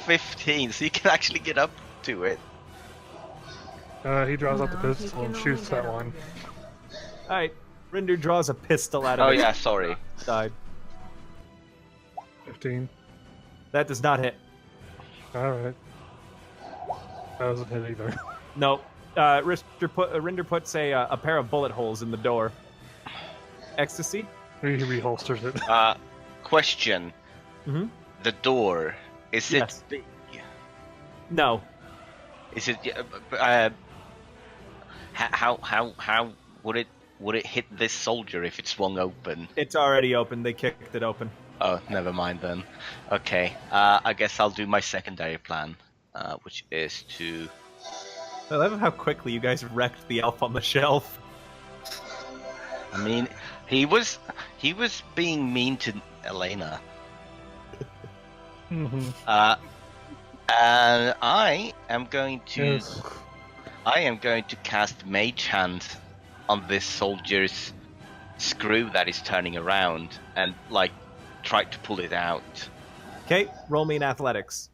15, so you can actually get up to it. He draws out the No, he pistol can and only shoots get that up one. again. Alright, Rinder draws a pistol out of Oh his yeah, sorry. side. 15. That does not hit. Alright. That doesn't hit either. No. Rinder puts a pair of bullet holes in the door. Ecstasy? He reholsters it. Question. Mm-hmm. The door, is Yes. it big? No. Is it? How would it hit this soldier if it swung open? It's already open. They kicked it open. Oh, never mind then. Okay, I guess I'll do my secondary plan, which is to. I love how quickly you guys wrecked the elf on the shelf. I mean, he was being mean to Helena. Mm-hmm. And I am going to Yes. cast Mage Hand on this soldier's screw that is turning around and like try to pull it out. Okay, roll me in athletics.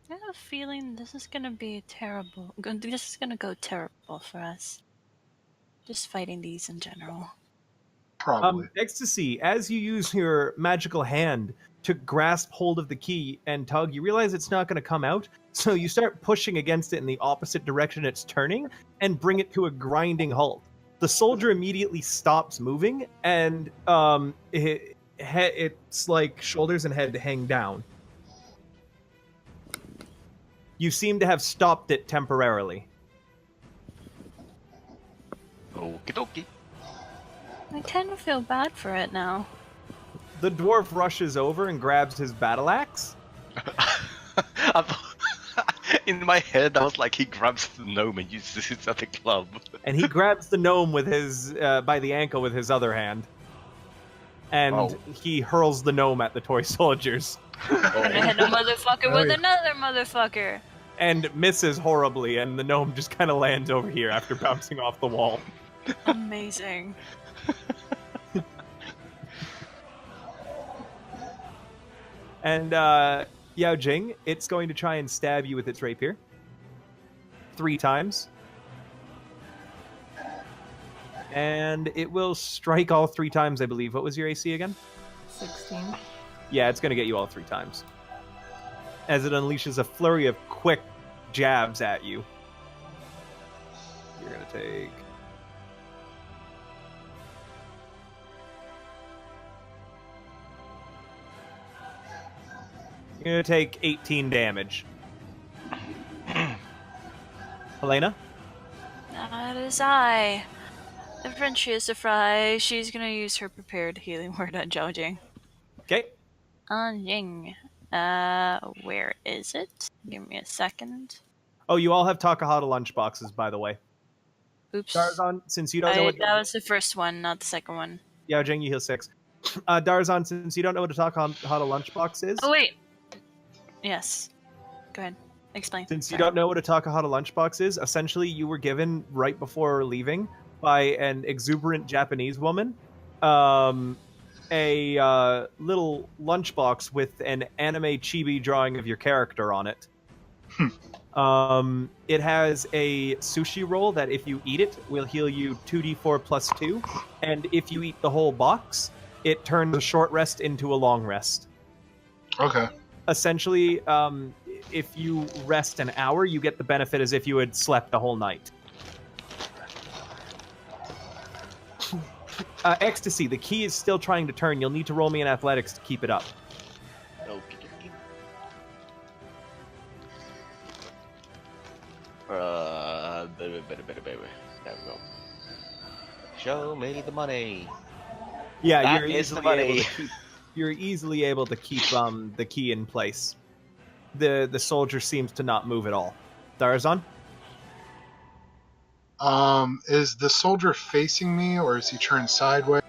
I have a feeling this is gonna be terrible. This is gonna go terrible for us. Just fighting these in general. Probably. Ecstasy, as you use your magical hand to grasp hold of the key and tug, you realize it's not going to come out, so you start pushing against it in the opposite direction it's turning and bring it to a grinding halt. The soldier immediately stops moving, and it's like shoulders and head hang down. You seem to have stopped it temporarily. Okie dokie. I kind of feel bad for it now. The dwarf rushes over and grabs his battle axe. In my head, I was like, he grabs the gnome and uses it at the club. And he grabs the gnome with his by the ankle with his other hand. And he hurls the gnome at the toy soldiers. Gonna hit a motherfucker with another motherfucker. And misses horribly, and the gnome just kind of lands over here after bouncing off the wall. Amazing. And Yao Jing, it's going to try and stab you with its rapier. 3 times. And it will strike all 3 times, I believe. What was your AC again? 16. Yeah, it's going to get you all 3 times. As it unleashes a flurry of quick jabs at you. You're going to take... You're going to take 18 damage. Helena? That is I. The Frenchie is a fry. She's gonna use her prepared healing word on Jing. Okay. On Jing. Where is it? Give me a second. Oh, you all have Takahata lunchboxes, by the way. Oops. Darazon, since you don't know what... That was the first one, not the second one. Yeah, Jing, you heal 6. Darazon, since you don't know what a Takahata lunchbox is... Oh, wait. Yes. Go ahead. Explain. Since you don't know what a Takahata lunchbox is, essentially you were given, right before leaving, by an exuberant Japanese woman, a little lunchbox with an anime chibi drawing of your character on it. It has a sushi roll that if you eat it, will heal you 2d4 plus 2, and if you eat the whole box, it turns a short rest into a long rest. Okay. Essentially, if you rest an hour, you get the benefit as if you had slept a whole night. Ecstasy, the key is still trying to turn. You'll need to roll me in athletics to keep it up. There we go. Show me the money. Yeah, That is the money. You're easily able to keep the key in place. The soldier seems to not move at all. Darazon? Is the soldier facing me, or is he turned sideways?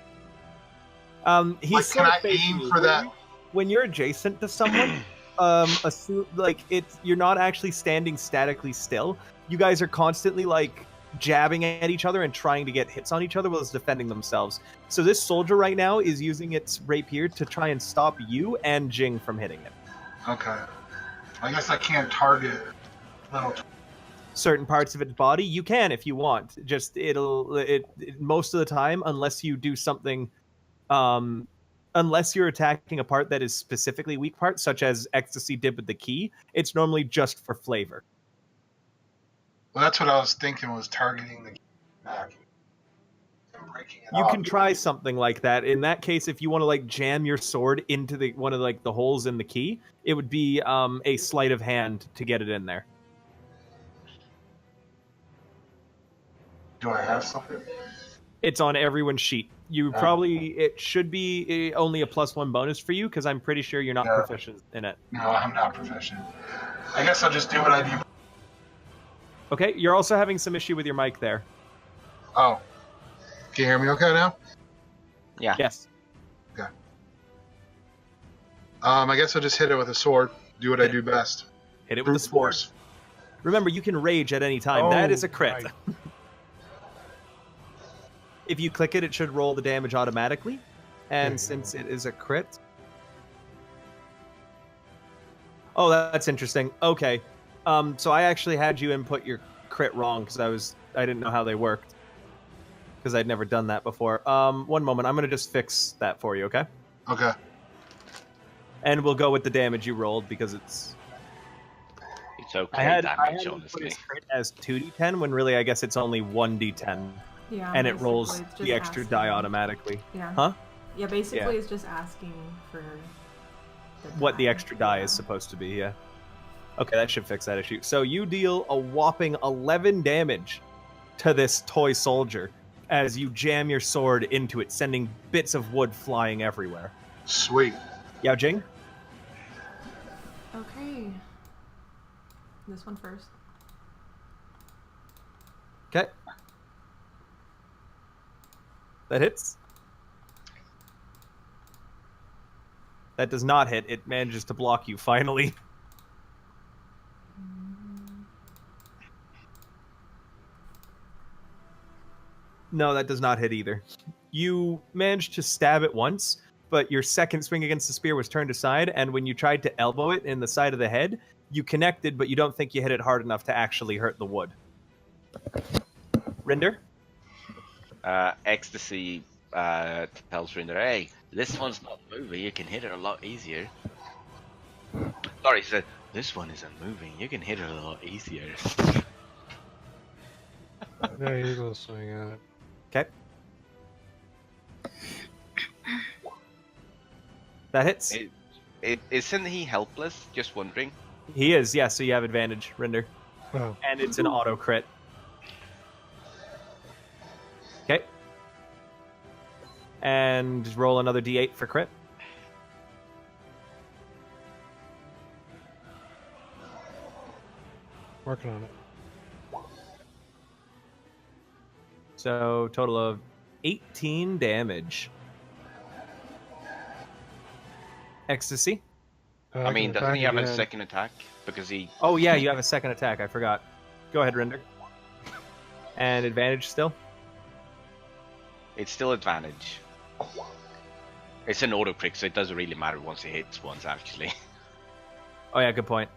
He's Like, sort can of I facing aim you. for that? When you're adjacent to someone, assume like you're not actually standing statically still. You guys are constantly like jabbing at each other and trying to get hits on each other while it's defending themselves. So this soldier right now is using its rapier to try and stop you and Jing from hitting it. Okay. I guess I can't target little. Certain parts of its body you can if you want. Just it most of the time, unless you do something, unless you're attacking a part that is specifically weak part, such as Ecstasy did with the key, it's normally just for flavor. Well, that's what I was thinking, was targeting the back and breaking it You off. can try something like that. In that case, if you want to like jam your sword into the one of like the holes in the key, it would be a sleight of hand to get it in there. Do I have something? It's on everyone's sheet. You it should be only a +1 bonus for you because I'm pretty sure you're not proficient in it. No, I'm not proficient. I guess I'll just do what I do. Okay, you're also having some issue with your mic there. Oh. Can you hear me okay now? Yeah. Yes. Okay. I guess I'll just hit it with a sword. Do what I do best. Hit it with a Brute sword. force. Remember, you can rage at any time. That is a Oh, crit. right. If you click it, it should roll the damage automatically. And There you since go. it is a crit... Oh, that's interesting. Okay. So I actually had you input your crit wrong because I didn't know how they worked. Because I'd never done that before. One moment. I'm going to just fix that for you, okay? Okay. And we'll go with the damage you rolled because it's... It's okay I had damage, him put honestly. his crit as 2d10 when really I guess it's only 1d10. Yeah. And it basically, rolls it's the just extra asking. die automatically. Yeah. Huh? Yeah, basically Yeah. it's just asking for What the extra die is supposed to be, yeah. Okay, that should fix that issue. So you deal a whopping 11 damage to this toy soldier as you jam your sword into it, sending bits of wood flying everywhere. Sweet. Yao Jing? Okay. This one first. Okay. That hits. That does not hit. It manages to block you, finally. No, that does not hit either. You managed to stab it once, but your second swing against the spear was turned aside, and when you tried to elbow it in the side of the head, you connected, but you don't think you hit it hard enough to actually hurt the wood. Rinder? Ecstasy tells Rinder, hey, this one's not moving, you can hit it a lot easier. Sorry, he said, this one isn't moving, you can hit it a lot easier. Yeah, you go swing at it. Okay. That hits. Isn't he helpless? Just wondering. He is, yeah, so you have advantage, Rinder. Oh, And it's an auto crit. Okay. And roll another d8 for crit. working on it. So, total of 18 damage. Ecstasy. I mean, can doesn't he attack have a again. second attack? Because he... Oh, yeah, you have a second attack. I forgot. Go ahead, Rinder. And advantage still? It's still advantage. It's an auto crit, so it doesn't really matter once it hits once, actually. Oh, yeah, good point.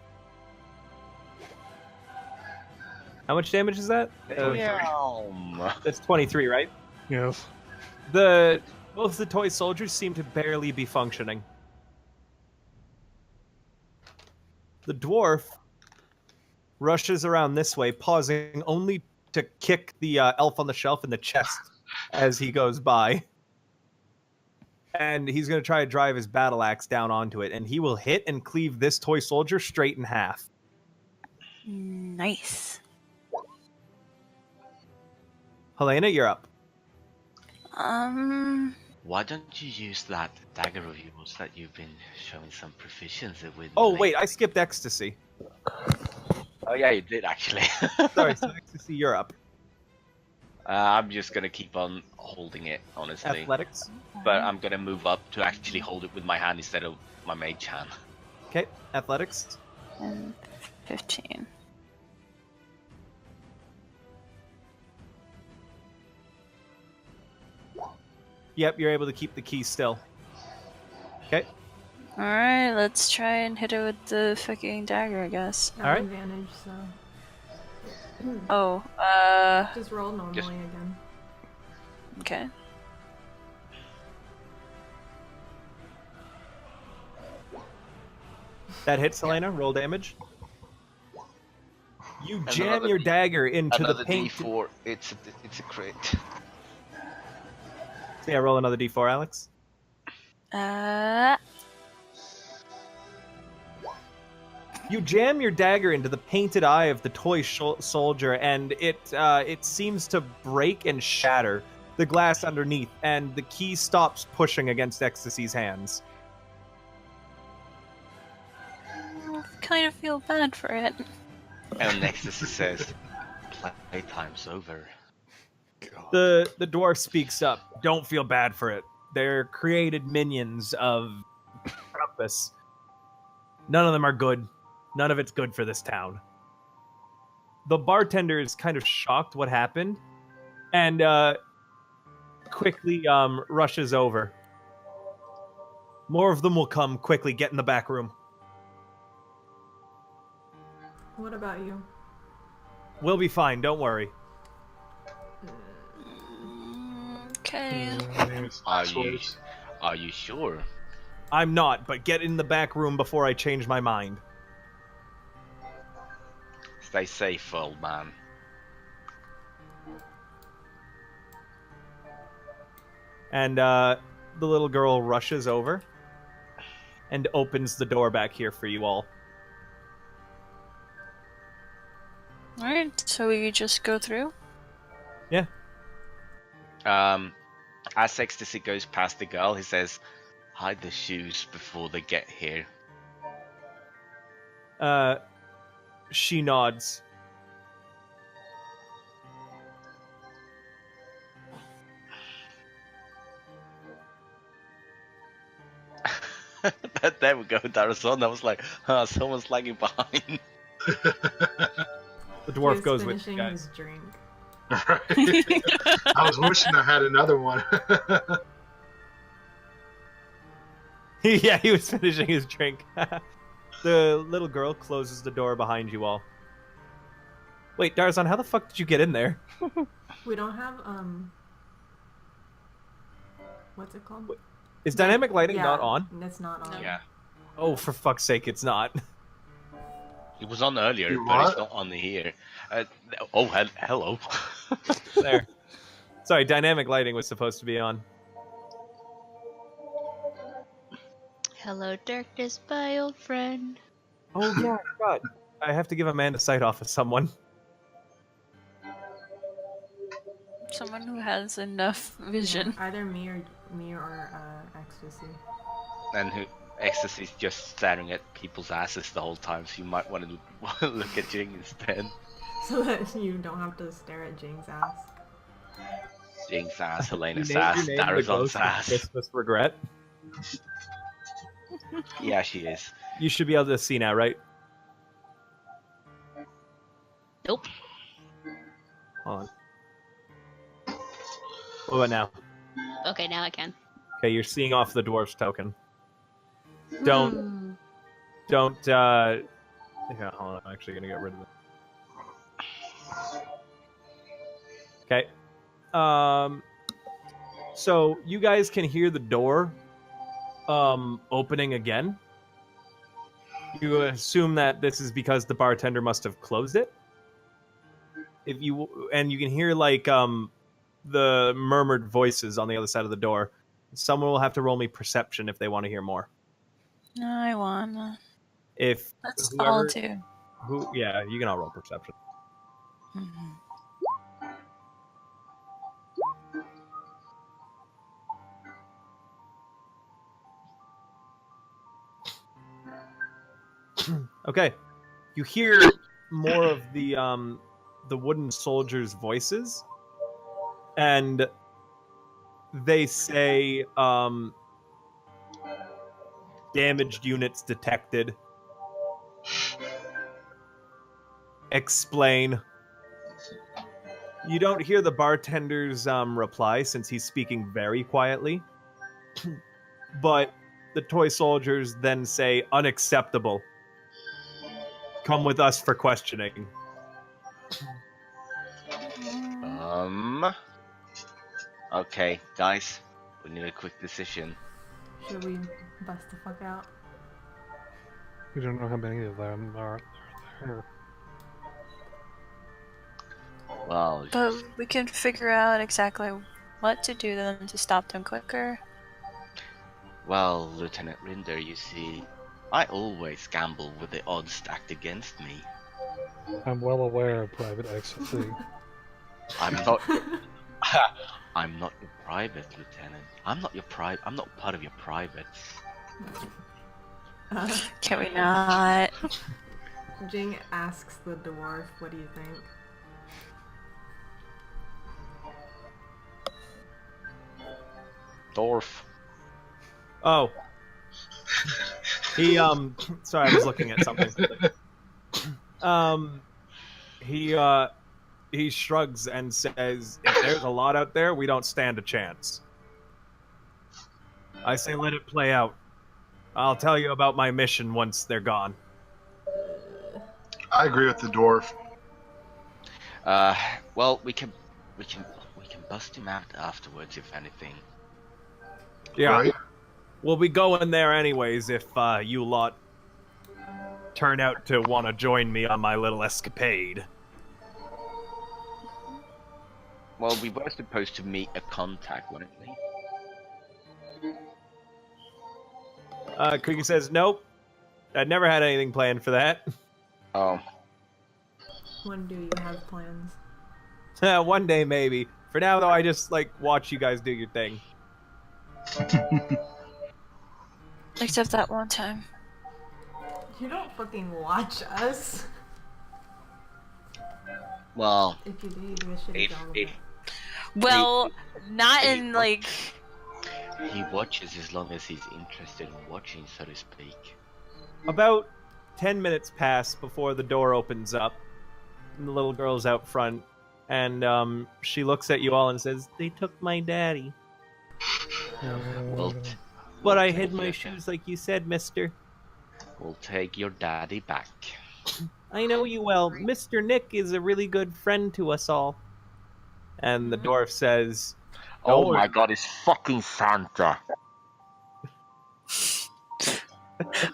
How much damage is that? That's 23, right? Yes. Both the toy soldiers seem to barely be functioning. The dwarf rushes around this way, pausing only to kick the elf on the shelf in the chest as he goes by. And he's going to try to drive his battle axe down onto it, and he will hit and cleave this toy soldier straight in half. Nice. Helena, you're up. Why don't you use that dagger of yours that you've been showing some proficiency with? Oh, lately? wait, I skipped Ecstasy. Oh yeah, you did actually. Sorry, so Ecstasy, you're up. I'm just gonna keep on holding it, honestly. Athletics. But I'm gonna move up to actually hold it with my hand instead of my mage hand. Okay, athletics. And 15. Yep, you're able to keep the key still. Okay. Alright, let's try and hit it with the fucking dagger, I guess. I have Alright. advantage, so Oh, just roll normally again. okay. That hits Helena. Roll damage. You And jam another your D- dagger into the Another paint. D4. It's a crit. Yeah, roll another d4, Alex. You jam your dagger into the painted eye of the toy soldier, and it seems to break and shatter the glass underneath, and the key stops pushing against Ecstasy's hands. I kind of feel bad for it. And Ecstasy says, "Playtime's over." The dwarf speaks up. Don't feel bad for it. They're created minions of this. None of them are good. None of it's good for this town. The bartender is kind of shocked what happened, and quickly rushes over. More of them will come. Quickly, get in the back room. What about you? We'll be fine, don't worry. Okay. Are you sure? I'm not, but get in the back room before I change my mind. Stay safe, old man. And the little girl rushes over and opens the door back here for you all. Alright, so we just go through? Yeah. As Ecstasy goes past the girl, he says, "Hide the shoes before they get here." She nods. There we go, Darazon. I was like, someone's lagging behind. The dwarf He's goes with you finishing guys. his drink. Right. I was wishing I had another one. Yeah, he was finishing his drink. The little girl closes the door behind you all. Wait, Darazon, how the fuck did you get in there? We don't have what's it called? Is dynamic lighting Yeah, not on? It's not on. Yeah, Oh, for fuck's sake, it's not. it was on earlier, You but it's what? not on here. Hello. There. Sorry, dynamic lighting was supposed to be on. Hello, darkness, my old friend. Oh yeah, I forgot. I have to give Amanda sight off of someone. Someone who has enough vision. Yeah, either me or Ecstasy. And Ecstasy's just staring at people's asses the whole time, so you might want to look at Jing instead. So that you don't have to stare at Jing's ass. Jing's ass, Helena's You ass, named the Darazon's ghost of ass. Christmas regret. Yeah, she is. You should be able to see now, right? Nope. Hold on. What about now? Okay, now I can. Okay, you're seeing off the dwarf's token. Don't, Hmm. yeah, hold on, I'm actually gonna get rid of it. Okay. So you guys can hear the door opening again. You assume that this is because the bartender must have closed it. You can hear like the murmured voices on the other side of the door. Someone will have to roll me perception if they want to hear more. No, I wanna. If Let's whoever, all do. yeah, you can all roll perception. Mhm. Okay, you hear more of the wooden soldiers' voices, and they say, damaged units detected. Explain. You don't hear the bartender's reply since he's speaking very quietly. But the toy soldiers then say, unacceptable. Come with us for questioning. Okay, guys, we need a quick decision. Should we bust the fuck out? We don't know how many of them are there. Well, But we can figure out exactly what to do then to stop them quicker. well, Lieutenant Rinder, you see, I always gamble with the odds stacked against me. I'm well aware of Private Ecstasy. I'm not. I'm not your private, Lieutenant. I'm not part of your privates. Can we not? Jing asks the dwarf, what do you think? Dwarf. Oh. He sorry, I was looking at something. He shrugs and says, "If there's a lot out there, we don't stand a chance. I say let it play out. I'll tell you about my mission once they're gone." I agree with the dwarf. Well, we can bust him out afterwards, if anything. Yeah, Right? we'll be going there anyways if you lot turn out to want to join me on my little escapade. Well, we were supposed to meet a contact, weren't we? Krieger says, "Nope, I never had anything planned for that." Oh, When do you have plans? One day maybe. For now though, I just watch you guys do your thing. Except that one time. You don't fucking watch us. well, If you do, you do a shitty if, job of if it. Well, not in he watches as long as he's interested in watching, so to speak. About 10 minutes pass before the door opens up, and the little girl's out front, and she looks at you all and says, "They took my daddy. We'll But I take hid my your shoes like you said, mister. We'll take your daddy back." I know you well. Mr. Nick is a really good friend to us all." And the dwarf says, Oh "Don't my worry." god, it's fucking Santa.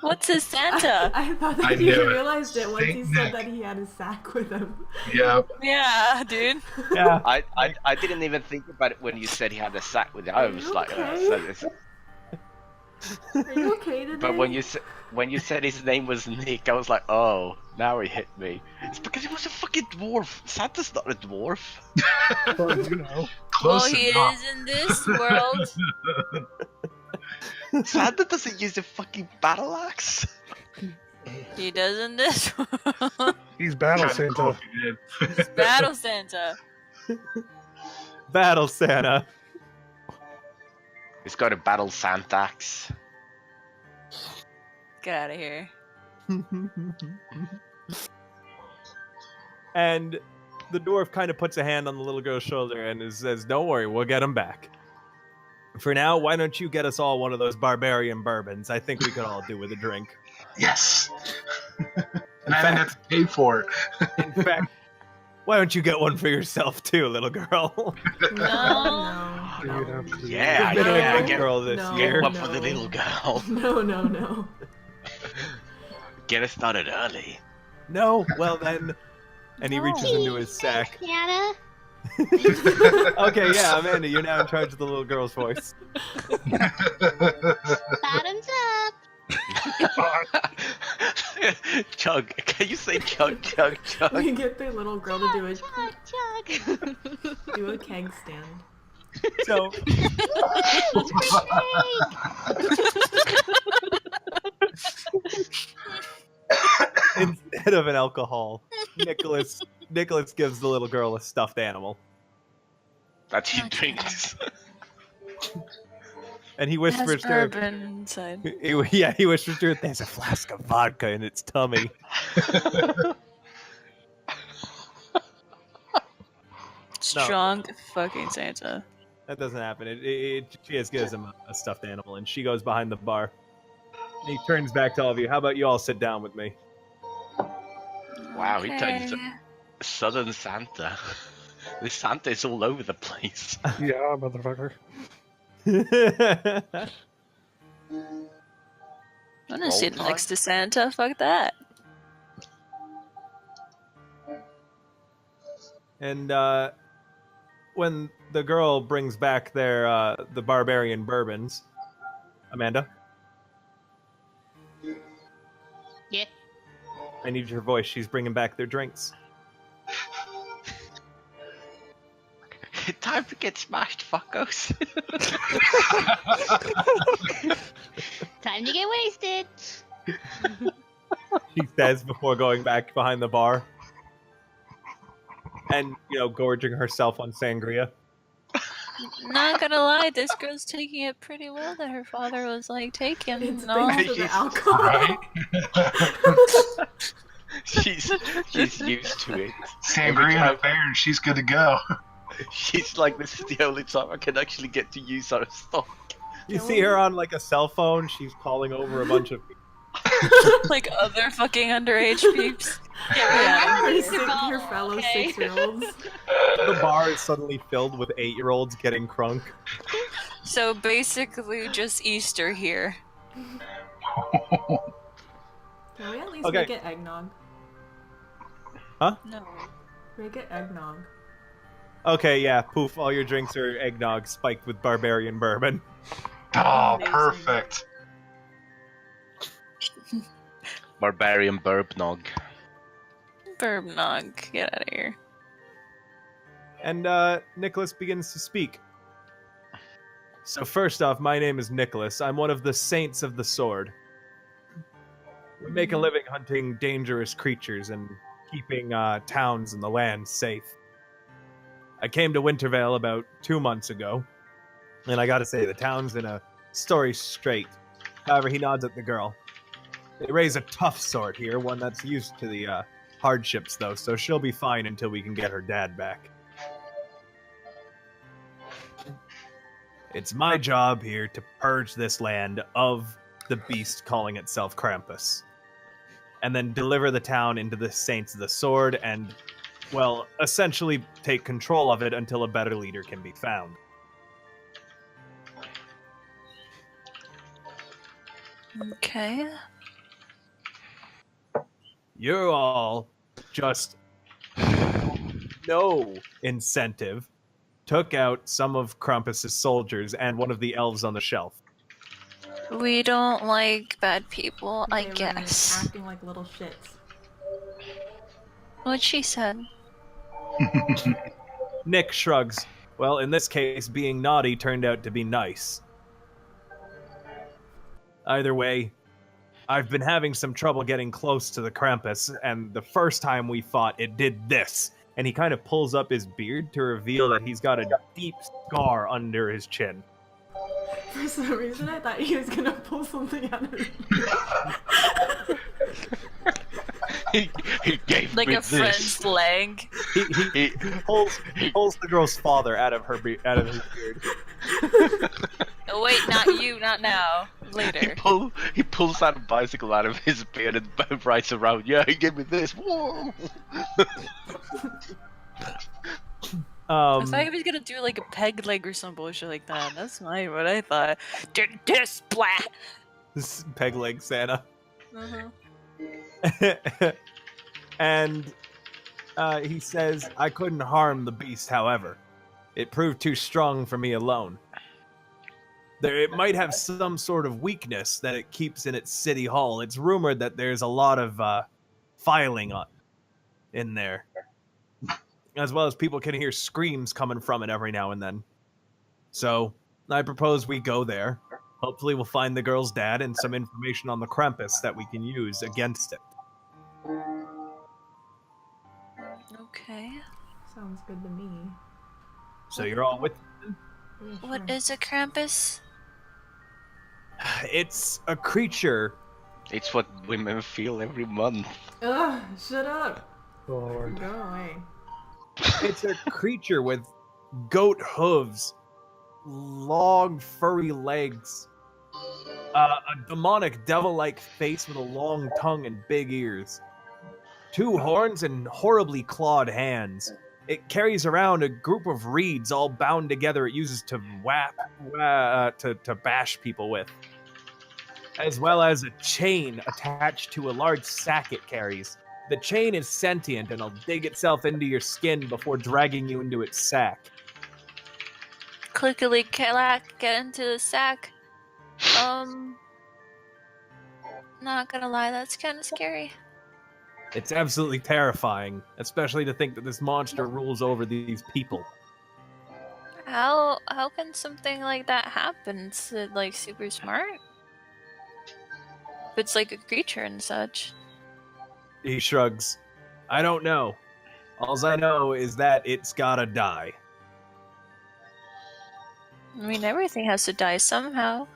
what's his Santa? I thought I that you knew it. realized it once he Saint said Nick. that he had his sack with him. Yeah. Yeah, dude. Yeah. I didn't even think about it when you said he had a sack with it. I Are was you like, okay? so this- Are you okay today? but when you said his name was Nick, I was like, oh, now he hit me. It's because he was a fucking dwarf. Santa's not a dwarf. Well, you know. Well, Close he enough. is in this world. Santa doesn't use a fucking battle axe. He does in this world. He's Battle Kinda cool Santa. if you did. He's Battle Santa. Battle Santa. He's got a battle Santa axe. Get out of here. And the dwarf kind of puts a hand on the little girl's shoulder and says, "Don't worry, we'll get him back. For now, why don't you get us all one of those barbarian bourbons? I think we could all do with a drink." Yes. And I didn't have to pay for it. In fact, why don't you get one for yourself too, little girl? No. You'd have to- Yeah, You've been yeah, a good get, girl this No. year. get one for the No. little girl. No. Get us started early. No, well then. And he No. reaches into his sack. Hannah. Okay, yeah, Amanda, you're now in charge of the little girl's voice. Bottoms up. Chug. Can you say chug, chug, chug? We get the little girl to do Chug. a keg stand. So, instead of an alcohol, Nicholas gives the little girl a stuffed animal. That he drinks. And he It has whispers to her, bourbon inside. he whispers to her, "There's a flask of vodka in its tummy." Strong fucking Santa. That doesn't happen. She just gives him a stuffed animal, and she goes behind the bar. And he turns back to all of you. How about you all sit down with me? Wow, he turns Okay. Southern Santa. This Santa is all over the place. Yeah, motherfucker. I'm gonna Roll sit time. next to Santa. Fuck that. And when the girl brings back their the barbarian bourbons, Amanda, Yeah. I need your voice. She's bringing back their drinks. Time to get smashed, fuckos. Time to get wasted. She says before going back behind the bar. And, gorging herself on sangria. Not gonna lie, this girl's taking it pretty well that her father was like, take him. It's No. thanks to the alcohol. Right? she's used to it. Sangria and a bear, and she's good to go. She's like, this is the only time I can actually get to use our stock. You see her on like a cell phone. She's calling over a bunch of people. Like other fucking underage peeps. Yeah, Yeah. your fellow Okay. 6-year-olds. The bar is suddenly filled with 8-year-olds getting crunk. So basically just Easter here. Can we at least Okay. make it eggnog? No. Make it eggnog. Okay, yeah, poof, all your drinks are eggnog spiked with barbarian bourbon. Oh, Amazing. perfect. Barbarian Burbnog. Burbnog, get out of here. And Nicholas begins to speak. So first off, my name is Nicholas. I'm one of the Saints of the Sword. We make a living hunting dangerous creatures and keeping towns and the land safe. I came to Winterveil about 2 months ago, and I gotta say, the town's in a story straight. However, he nods at the girl. They raise a tough sort here, one that's used to the hardships, though, so she'll be fine until we can get her dad back. It's my job here to purge this land of the beast calling itself Krampus, and then deliver the town into the Saints of the Sword and, well, essentially take control of it until a better leader can be found. Okay. You're all just no incentive took out some of Krampus's soldiers and one of the elves on the shelf. We don't like bad people, I They were guess. acting like little shits. What she said. Nick shrugs. Well, in this case, being naughty turned out to be nice. Either way, I've been having some trouble getting close to the Krampus, and the first time we fought, it did this. And he kind of pulls up his beard to reveal that he's got a deep scar under his chin. For some reason, I thought he was gonna pull something out of his he gave Like me a this. friend's leg. He pulls the girl's father out of his beard. Oh, wait, not you, not now. Later. He pulls out a bicycle out of his beard and rides around. Yeah, he gave me this. Whoa. I thought he was gonna do like a peg leg or some bullshit like that. That's not what I thought. This splat. This is peg leg Santa. Uh-huh. And he says, I couldn't harm the beast, however. It proved too strong for me alone. It might have some sort of weakness that it keeps in its city hall. It's rumored that there's a lot of filing in there. As well as people can hear screams coming from it every now and then. So, I propose we go there. Hopefully we'll find the girl's dad and some information on the Krampus that we can use against it. Okay. Sounds good to me. So you're all with Yeah, What sure. is a Krampus? It's a creature. It's what women feel every month. Ugh, shut up. Lord. Go away. It's a creature with goat hooves, long furry legs, a demonic devil-like face with a long tongue and big ears, 2 horns and horribly clawed hands. It carries around a group of reeds all bound together it uses to to bash people with, as well as a chain attached to a large sack it carries. The chain is sentient and will dig itself into your skin before dragging you into its sack. Clickily clack, get into the sack. Not gonna lie, that's kind of scary. It's absolutely terrifying, especially to think that this monster rules over these people. How can something like that happen? Is it like super smart? If it's like a creature and such. He shrugs. I don't know. Alls I know is that it's gotta die. I mean, everything has to die somehow.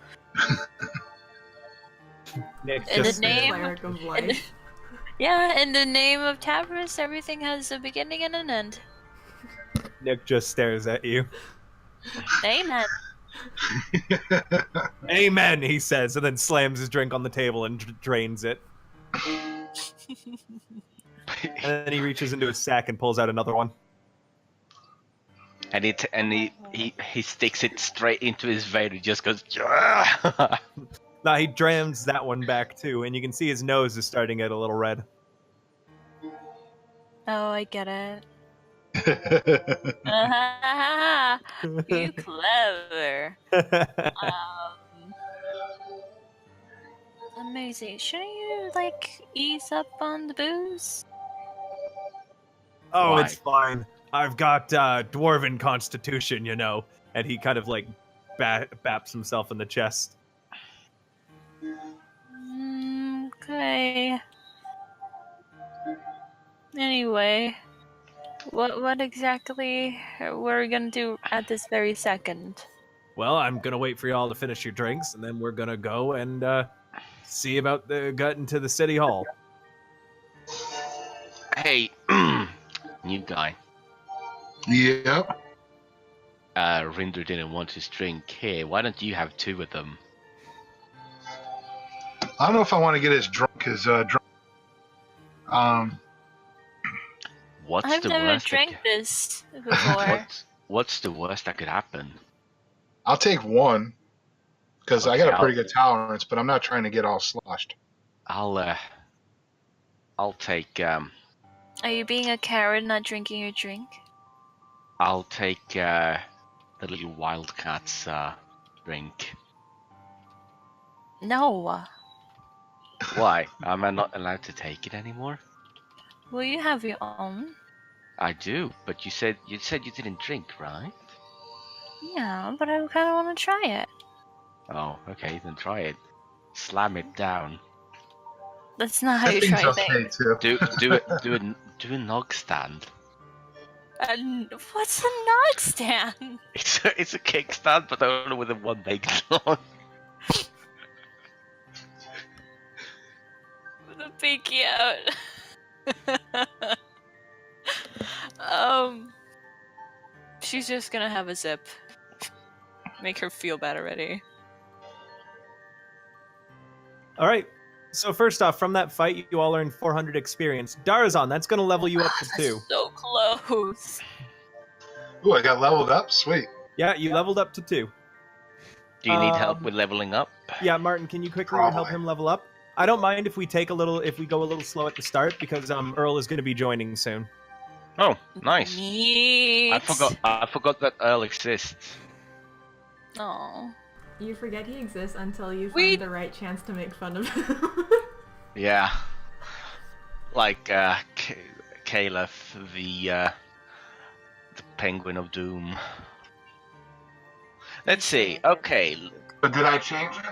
Nick In the just name- Cleric of in the- life. Yeah, in the name of Tavros, everything has a beginning and an end. Nick just stares at you. Amen. Amen, he says, and then slams his drink on the table and drains it. And then he reaches into his sack and pulls out another one. And he sticks it straight into his vein. He just goes. Now he drams that one back too, and you can see his nose is starting to get a little red. Oh, I get it. You clever. Amazing. Shouldn't you, like, ease up on the booze? Oh, Why? it's fine. I've got dwarven constitution, you know. And he kind of like baps himself in the chest. Okay. Anyway, what exactly were we gonna do at this very second? Well, I'm gonna wait for y'all to finish your drinks, and then we're gonna go and see about getting to the city hall. Hey, new guy. Yep. Rinder didn't want his drink. Here, why don't you have 2 of them? I don't know if I want to get as drunk as drunk. What's I've the never worst? drank this before. What's the worst that could happen? I'll take one because I Okay, got a pretty good tolerance, but I'm not trying to get all sloshed. I'll take Are you being a coward not drinking your drink? I'll take the little wildcat's drink. No. Why? Am I not allowed to take it anymore? Will you have your own? I do, but you said you didn't drink, right? Yeah, but I kind of want to try it. Oh, okay, then try it. Slam it down. That's not how That you thing's try okay things. too. Do a nog stand. And what's a nog stand? It's a kickstand, but only with a 1 leg long. With a pinky out. She's just gonna have a sip. Make her feel bad already. All right. So first off, from that fight, you all earned 400 experience. Darazon, that's going to level you up to 2. So close. Ooh, I got leveled up. Sweet. Yeah, you leveled up to 2. Do you need help with leveling up? Yeah, Martin, can you quickly Probably. help him level up? I don't mind if we go a little slow at the start because Earl is going to be joining soon. Oh, nice. Neat. I forgot that Earl exists. Oh. You forget he exists until you We- find the right chance to make fun of him. Yeah. Like Caleb, the penguin of doom. Let's see. Okay. But did I change it?